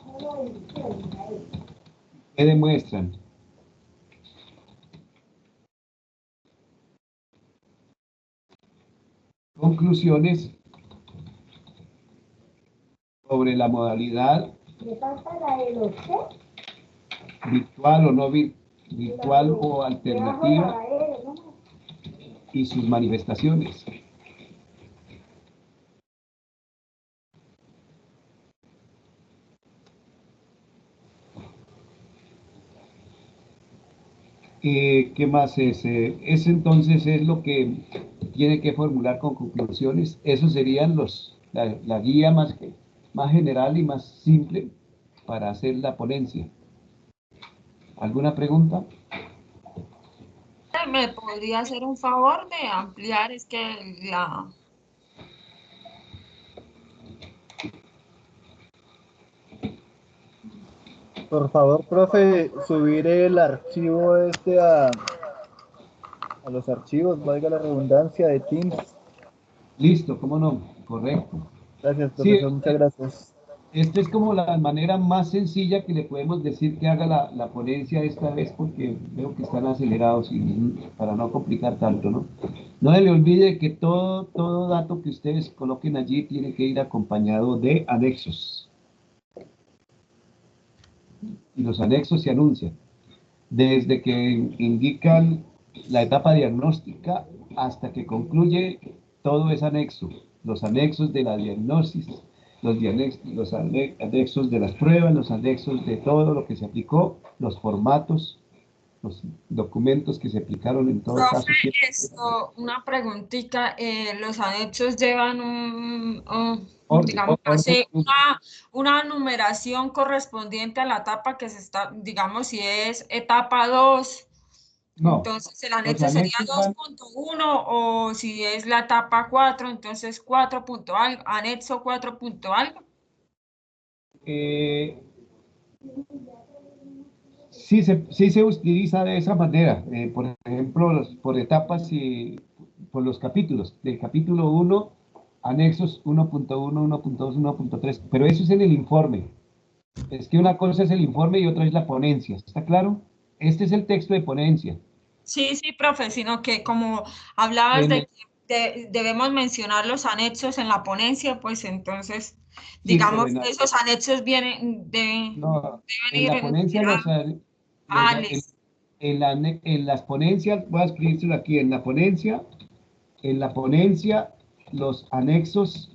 ¿Qué demuestran? Conclusiones sobre la modalidad virtual o no virtual o alternativa y sus manifestaciones. ¿Qué más es? Ese entonces es lo que tiene que formular con conclusiones. Esos serían la guía más general y más simple para hacer la ponencia. ¿Alguna pregunta? ¿Me podría hacer un favor de ampliar? Es que la... Por favor, profe, subir el archivo este a los archivos, valga la redundancia, de Teams. Listo, ¿cómo no? Correcto. Gracias, Sí, profesor, muchas gracias. esta es como la manera más sencilla que le podemos decir que haga la ponencia esta vez, porque veo que están acelerados y para no complicar tanto, ¿no? No se le olvide que todo dato que ustedes coloquen allí tiene que ir acompañado de anexos. Y los anexos se anuncian desde que indican la etapa diagnóstica hasta que concluye, todo es anexo. Los anexos de la diagnosis, los anexos de las pruebas, los anexos de todo lo que se aplicó, los formatos, los documentos que se aplicaron en todo caso. Esto, una preguntita, los anexos llevan digamos así, una numeración correspondiente a la etapa que se está, digamos, si es etapa 2, no, entonces el anexo sería 2.1, o si es la etapa 4, entonces 4. Algo, anexo 4. Algo. Sí se utiliza de esa manera, por ejemplo, por etapas y por los capítulos. Del capítulo 1, anexos 1.1, 1.2, 1.3, pero eso es en el informe. Es que una cosa es el informe y otra es la ponencia, ¿está claro? Este es el texto de ponencia. Sí, profe, sino que como hablabas de que debemos mencionar los anexos en la ponencia, pues entonces, digamos, sí, esos anexos deben en la ponencia en las ponencias, voy a escribírselo aquí, en la ponencia los anexos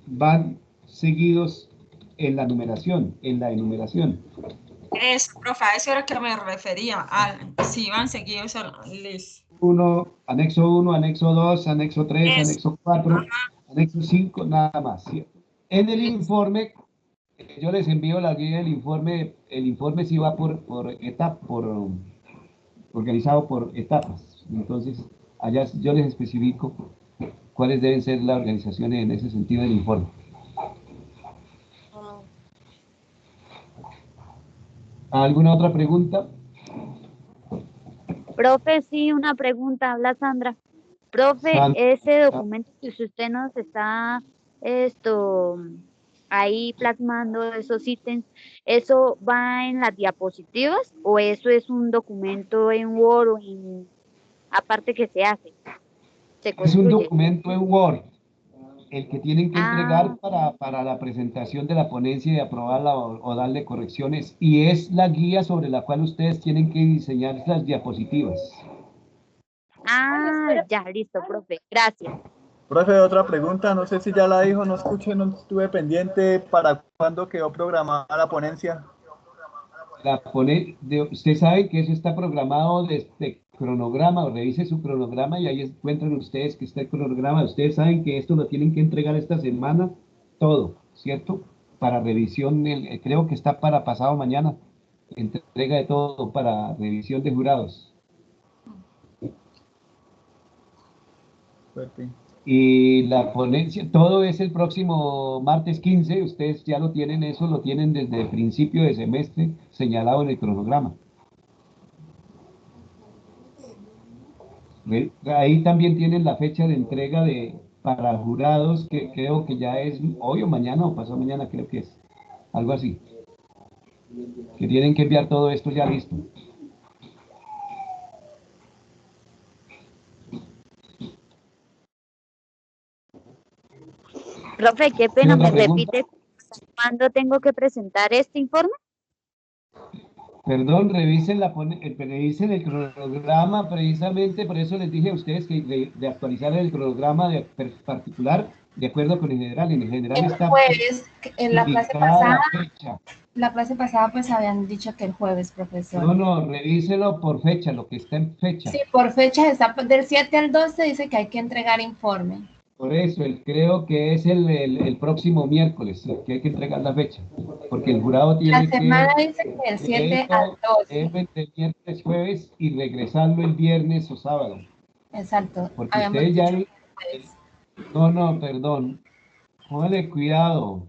van seguidos en la enumeración. Eso, profe, a eso era que me refería, si van seguidos al list. Anexo 1, anexo 2, anexo 3, anexo 4, anexo 5, nada más, ¿cierto? En el informe, yo les envío la guía del informe, el informe sí va organizado por etapas, entonces allá yo les especifico cuáles deben ser las organizaciones en ese sentido del informe. ¿Alguna otra pregunta? Profe, sí, una pregunta, habla Sandra. Profe, ese documento que usted nos está ahí plasmando, esos ítems, ¿eso va en las diapositivas o eso es un documento en Word o aparte que se hace? Es un documento en Word, el que tienen que entregar para la presentación de la ponencia y aprobarla o darle correcciones, y es la guía sobre la cual ustedes tienen que diseñar las diapositivas. Ya, listo, profe, gracias. Profe, otra pregunta, no sé si ya la dijo, no escuché, no estuve pendiente. ¿Para cuándo quedó programada la ponencia? Usted sabe que eso está programado desde cronograma, o revise su cronograma y ahí encuentran ustedes que está el cronograma. Ustedes saben que esto lo tienen que entregar esta semana, todo, ¿cierto? Para revisión, creo que está para pasado mañana, entrega de todo para revisión de jurados. Fuerte. Y la ponencia, todo es el próximo martes 15, ustedes ya lo tienen, eso lo tienen desde el principio de semestre señalado en el cronograma. Ahí también tienen la fecha de entrega para jurados, que creo que ya es hoy o mañana o pasado mañana, creo que es. algo así. Que tienen que enviar todo esto ya listo. Profe, qué ¿Tiene pena, otra ¿me pregunta? repite cuándo tengo que presentar este informe? Perdón, revisen el cronograma, precisamente por eso les dije a ustedes que de actualizar el cronograma particular de acuerdo con el general. En el general El está jueves, en indicada la fecha. la clase pasada pues habían dicho que el jueves, profesor. No, revíselo por fecha, lo que está en fecha. Sí, por fecha está del 7 al 12 dice que hay que entregar informe. Por eso, creo que es el próximo miércoles que hay que entregar la fecha, porque el jurado tiene La semana que dice que del 7 leerlo al 12. entre miércoles, jueves y regresarlo el viernes o sábado. Exacto. Porque Habíamos ustedes ya... dicho que el jueves. No, perdón. Póngale cuidado.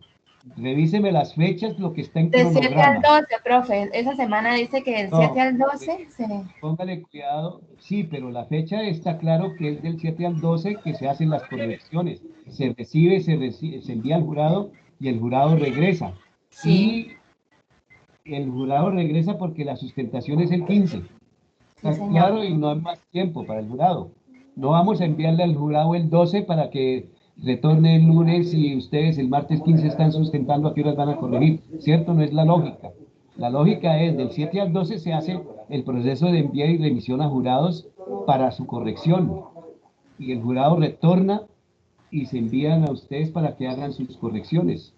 Revíseme las fechas, lo que está en Del 7 al cronograma. 12, profe. Esa semana dice que del 7 No, al 12 se... póngale cuidado. Sí, pero la fecha está claro que es del 7 al 12 que se hacen las correcciones. Se recibe, se envía al jurado y el jurado regresa. Sí. Y el jurado regresa porque la sustentación es el 15. Está Sí, señor. claro y no hay más tiempo para el jurado. No vamos a enviarle al jurado el 12 para que retorne el lunes y ustedes el martes 15 están sustentando a qué horas van a corregir. ¿Cierto? No es la lógica. La lógica es del 7 al 12 se hace el proceso de envío y remisión a jurados para su corrección. Y el jurado retorna y se envían a ustedes para que hagan sus correcciones.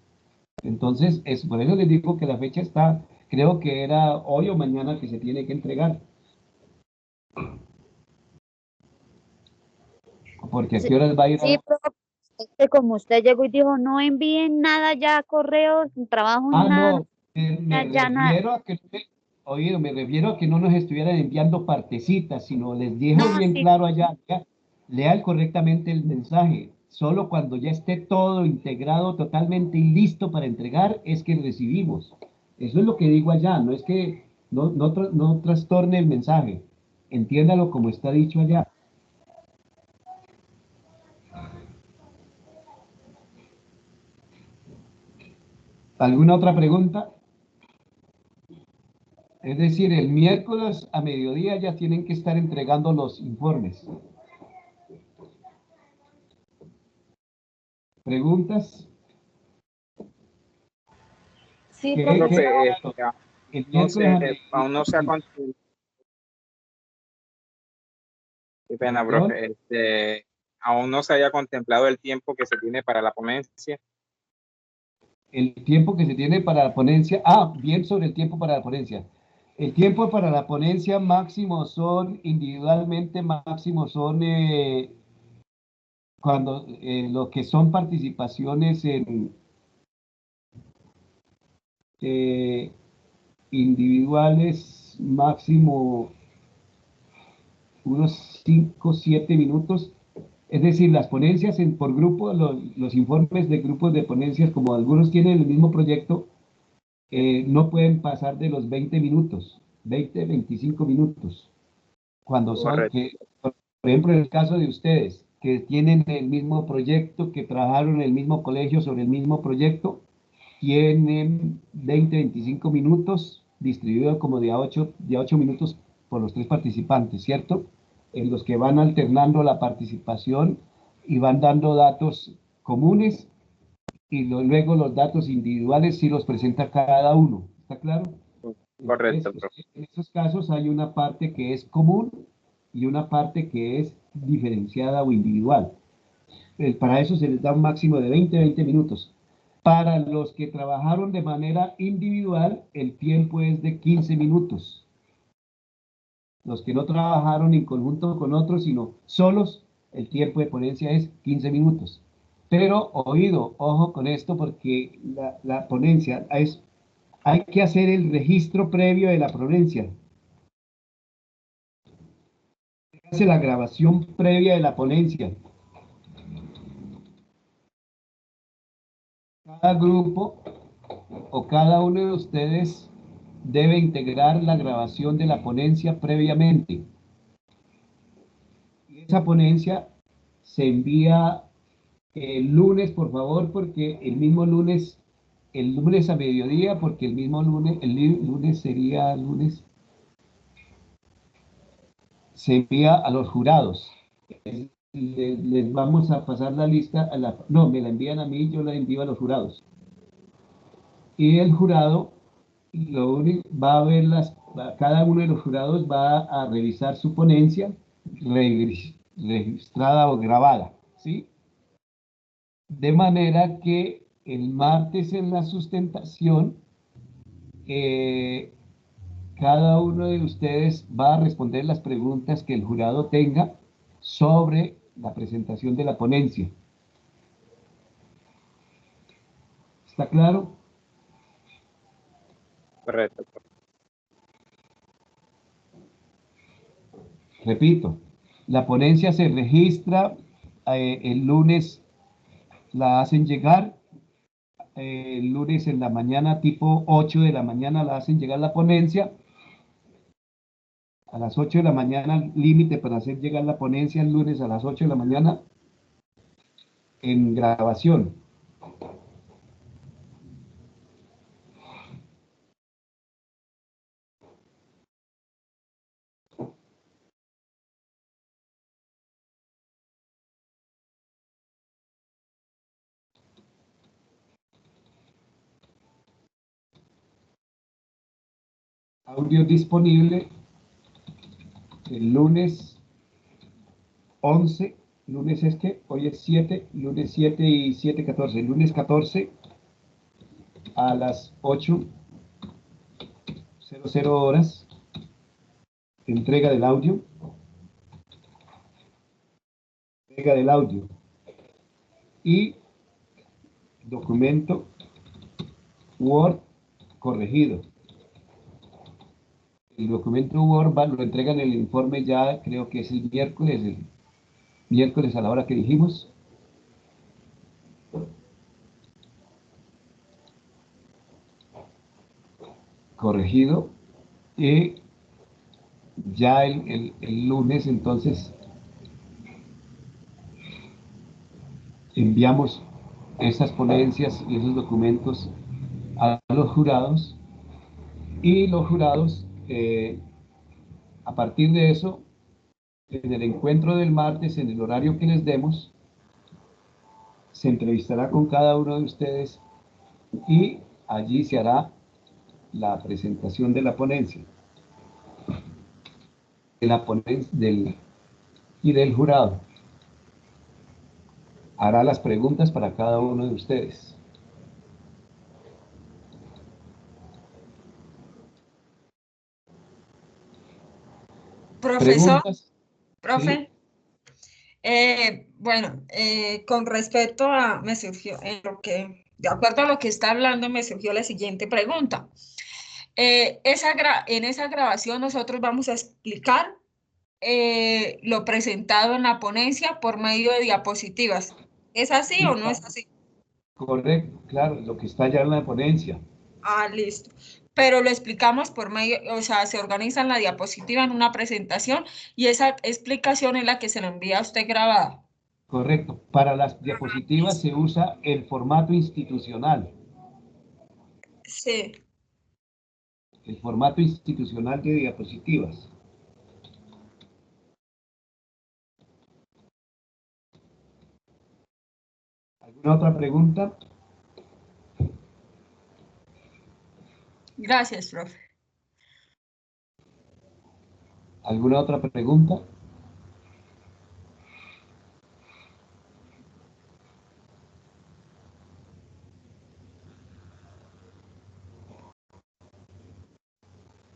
Entonces, por eso les digo que la fecha está, creo que era hoy o mañana que se tiene que entregar. Porque a qué horas va a ir Sí, profe, es que como usted llegó y dijo, no envíen nada ya, correos, trabajo, nada, No, me ya nada. refiero a que, oído, me refiero a que no nos estuvieran enviando partecitas, sino les No, dijo bien sí, claro allá, lean correctamente el mensaje. Solo cuando ya esté todo integrado totalmente y listo para entregar es que recibimos. Eso es lo que digo allá, no es que no trastorne el mensaje. Entiéndalo como está dicho allá. ¿Alguna otra pregunta? Es decir, el miércoles a mediodía ya tienen que estar entregando los informes. ¿Preguntas? Sí, ¿Qué profesor. el No miércoles sé, a mediodía? aún no se ha contemplado. Qué pena, ¿Perdón? profe. Aún no se haya contemplado el tiempo que se tiene para la ponencia. El tiempo que se tiene para la ponencia. Bien sobre el tiempo para la ponencia. El tiempo para la ponencia máximo son, individualmente máximo son, cuando lo que son participaciones en individuales, máximo unos 5 o 7 minutos. Es decir, las ponencias por grupo, los informes de grupos de ponencias, como algunos tienen el mismo proyecto, no pueden pasar de los 20 minutos, 20, 25 minutos. Cuando son, por ejemplo, en el caso de ustedes, que tienen el mismo proyecto, que trabajaron en el mismo colegio sobre el mismo proyecto, tienen 20, 25 minutos distribuido como de a 8 minutos por los 3 participantes, ¿cierto? En los que van alternando la participación y van dando datos comunes y luego los datos individuales sí los presenta cada uno. ¿Está claro? Correcto, Entonces, profe. en esos casos hay una parte que es común y una parte que es diferenciada o individual. Para eso se les da un máximo de 20 minutos. Para los que trabajaron de manera individual, el tiempo es de 15 minutos. Los que no trabajaron en conjunto con otros, sino solos, el tiempo de ponencia es 15 minutos. Pero, ojo con esto, porque la ponencia hay que hacer el registro previo de la ponencia. Hace la grabación previa de la ponencia. Cada grupo o cada uno de ustedes debe integrar la grabación de la ponencia previamente. Y esa ponencia se envía el lunes, por favor, porque el mismo lunes el lunes a mediodía, porque el mismo lunes, lunes sería lunes, se envía a los jurados. Les vamos a pasar la lista, no, me la envían a mí, yo la envío a los jurados. Y el jurado, va a ver cada uno de los jurados va a revisar su ponencia registrada o grabada, ¿sí? De manera que el martes en la sustentación, cada uno de ustedes va a responder las preguntas que el jurado tenga sobre la presentación de la ponencia. ¿Está claro? Correcto. Repito, la ponencia se registra, el lunes la hacen llegar, el lunes en la mañana, tipo 8 de la mañana, la hacen llegar la ponencia. A las 8 de la mañana, límite para hacer llegar la ponencia el lunes a las 8 de la mañana en grabación. Audio disponible el lunes 11, lunes hoy es 7, lunes 7 y 7, 14, lunes 14 a las 8:00 horas, entrega del audio, y documento Word corregido. El documento Word lo entregan el informe ya, creo que es el miércoles a la hora que dijimos. Corregido. Y ya el lunes entonces enviamos esas ponencias y esos documentos a los jurados, y los jurados, a partir de eso, en el encuentro del martes, en el horario que les demos, se entrevistará con cada uno de ustedes y allí se hará la presentación de la ponencia, y del jurado. Hará las preguntas para cada uno de ustedes. Profesor, ¿Preguntas? profe. ¿Sí? Bueno, con respecto a, me surgió, de acuerdo a lo que está hablando, me surgió la siguiente pregunta. En esa grabación nosotros vamos a explicar lo presentado en la ponencia por medio de diapositivas. ¿Es así Sí, o no es así? correcto, claro, lo que está ya en la ponencia. Ah, listo. Pero lo explicamos por medio, o sea, se organiza en la diapositiva en una presentación y esa explicación es la que se le envía a usted grabada. Correcto. Para las diapositivas se usa el formato institucional. Sí. El formato institucional de diapositivas. ¿Alguna otra pregunta? Gracias, profe. ¿Alguna otra pregunta?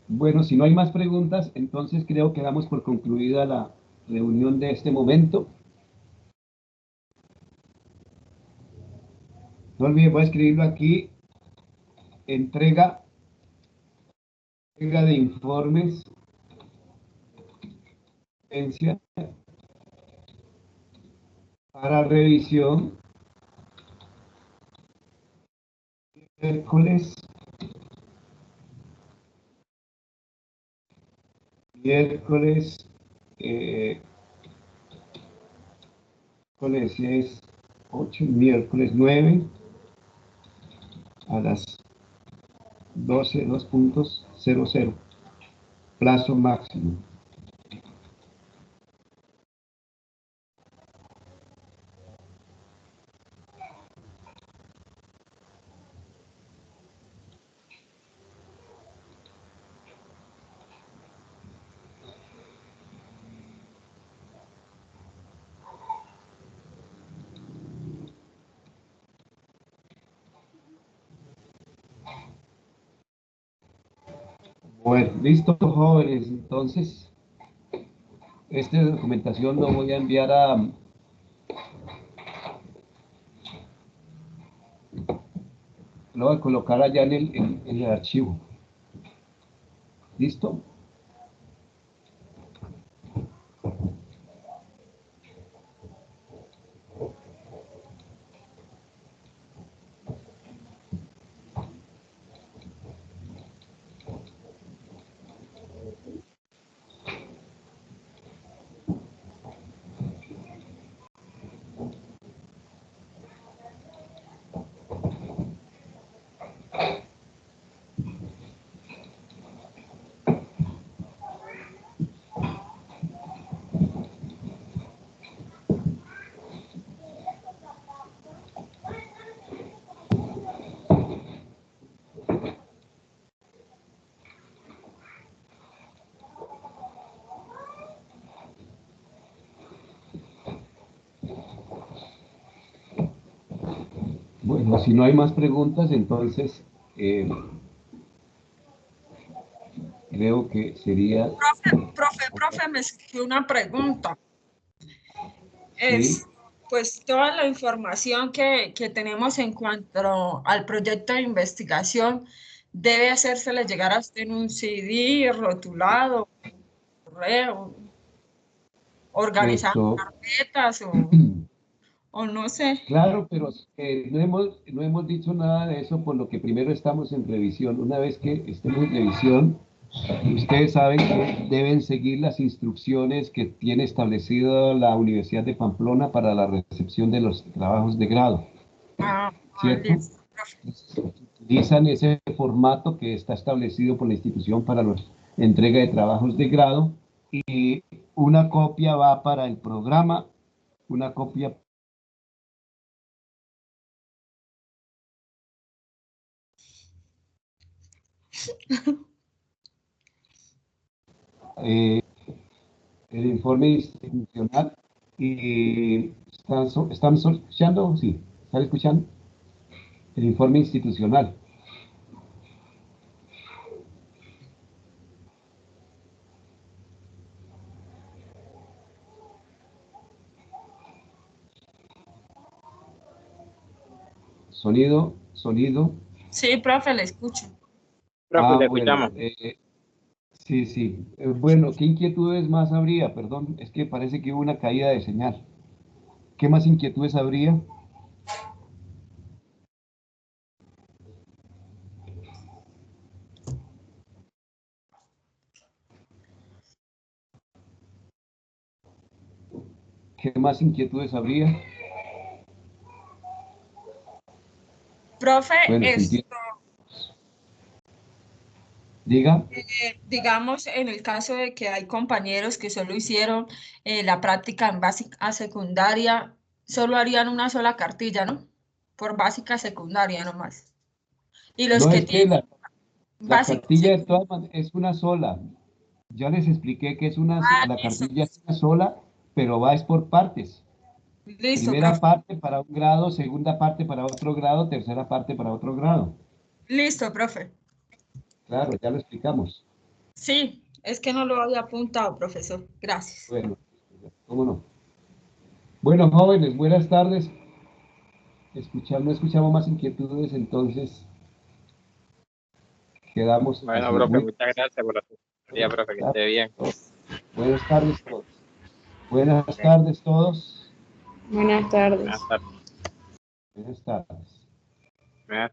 Bueno, si no hay más preguntas, entonces creo que damos por concluida la reunión de este momento. No olviden, voy a escribirlo aquí. Entrega de informes para revisión miércoles 8, miércoles 9 a las 12:00, plazo máximo. Bueno, listo, jóvenes. Entonces, esta documentación lo voy a enviar lo voy a colocar allá en el archivo. ¿Listo? Bueno, si no hay más preguntas, entonces creo que sería... Profe, me surgió una pregunta. Sí. Pues toda la información que tenemos en cuanto al proyecto de investigación debe hacérsele llegar a usted en un CD rotulado, correo, organizado en carpetas o no sé. Claro, pero no hemos dicho nada de eso, por lo que primero estamos en revisión. Una vez que estemos en revisión, ustedes saben que deben seguir las instrucciones que tiene establecido la Universidad de Pamplona para la recepción de los trabajos de grado. ¿Cierto? Utilizan ese formato que está establecido por la institución para la entrega de trabajos de grado, y una copia va para el programa, una copia el informe institucional. Y ¿están escuchando? Sí, ¿están escuchando? El informe institucional. Sonido. Sí, profe, le escucho. Profe, le escuchamos. Sí. Bueno, ¿qué inquietudes más habría? Perdón, es que parece que hubo una caída de señal. ¿Qué más inquietudes habría? ¿Qué más inquietudes habría? Profe, Bueno, diga. Digamos, en el caso de que hay compañeros que solo hicieron la práctica en básica secundaria, solo harían una sola cartilla, ¿no? Por básica secundaria nomás. Y los No, que es que tienen la básica cartilla de todas maneras es una sola. Ya les expliqué que es la cartilla es una sola, pero va es por partes. Listo, Primera profe. parte para un grado, segunda parte para otro grado, tercera parte para otro grado. Listo, profe. Claro, ya lo explicamos. Sí, es que no lo había apuntado, profesor. Gracias. Bueno, cómo no. Bueno, jóvenes, buenas tardes. No escuchamos más inquietudes, entonces quedamos Bueno, así. profe, muchas gracias por la asesoría, profe, que esté bien. Buenas tardes todos. Buenas tardes todos. Buenas tardes. Buenas tardes. Buenas tardes. Buenas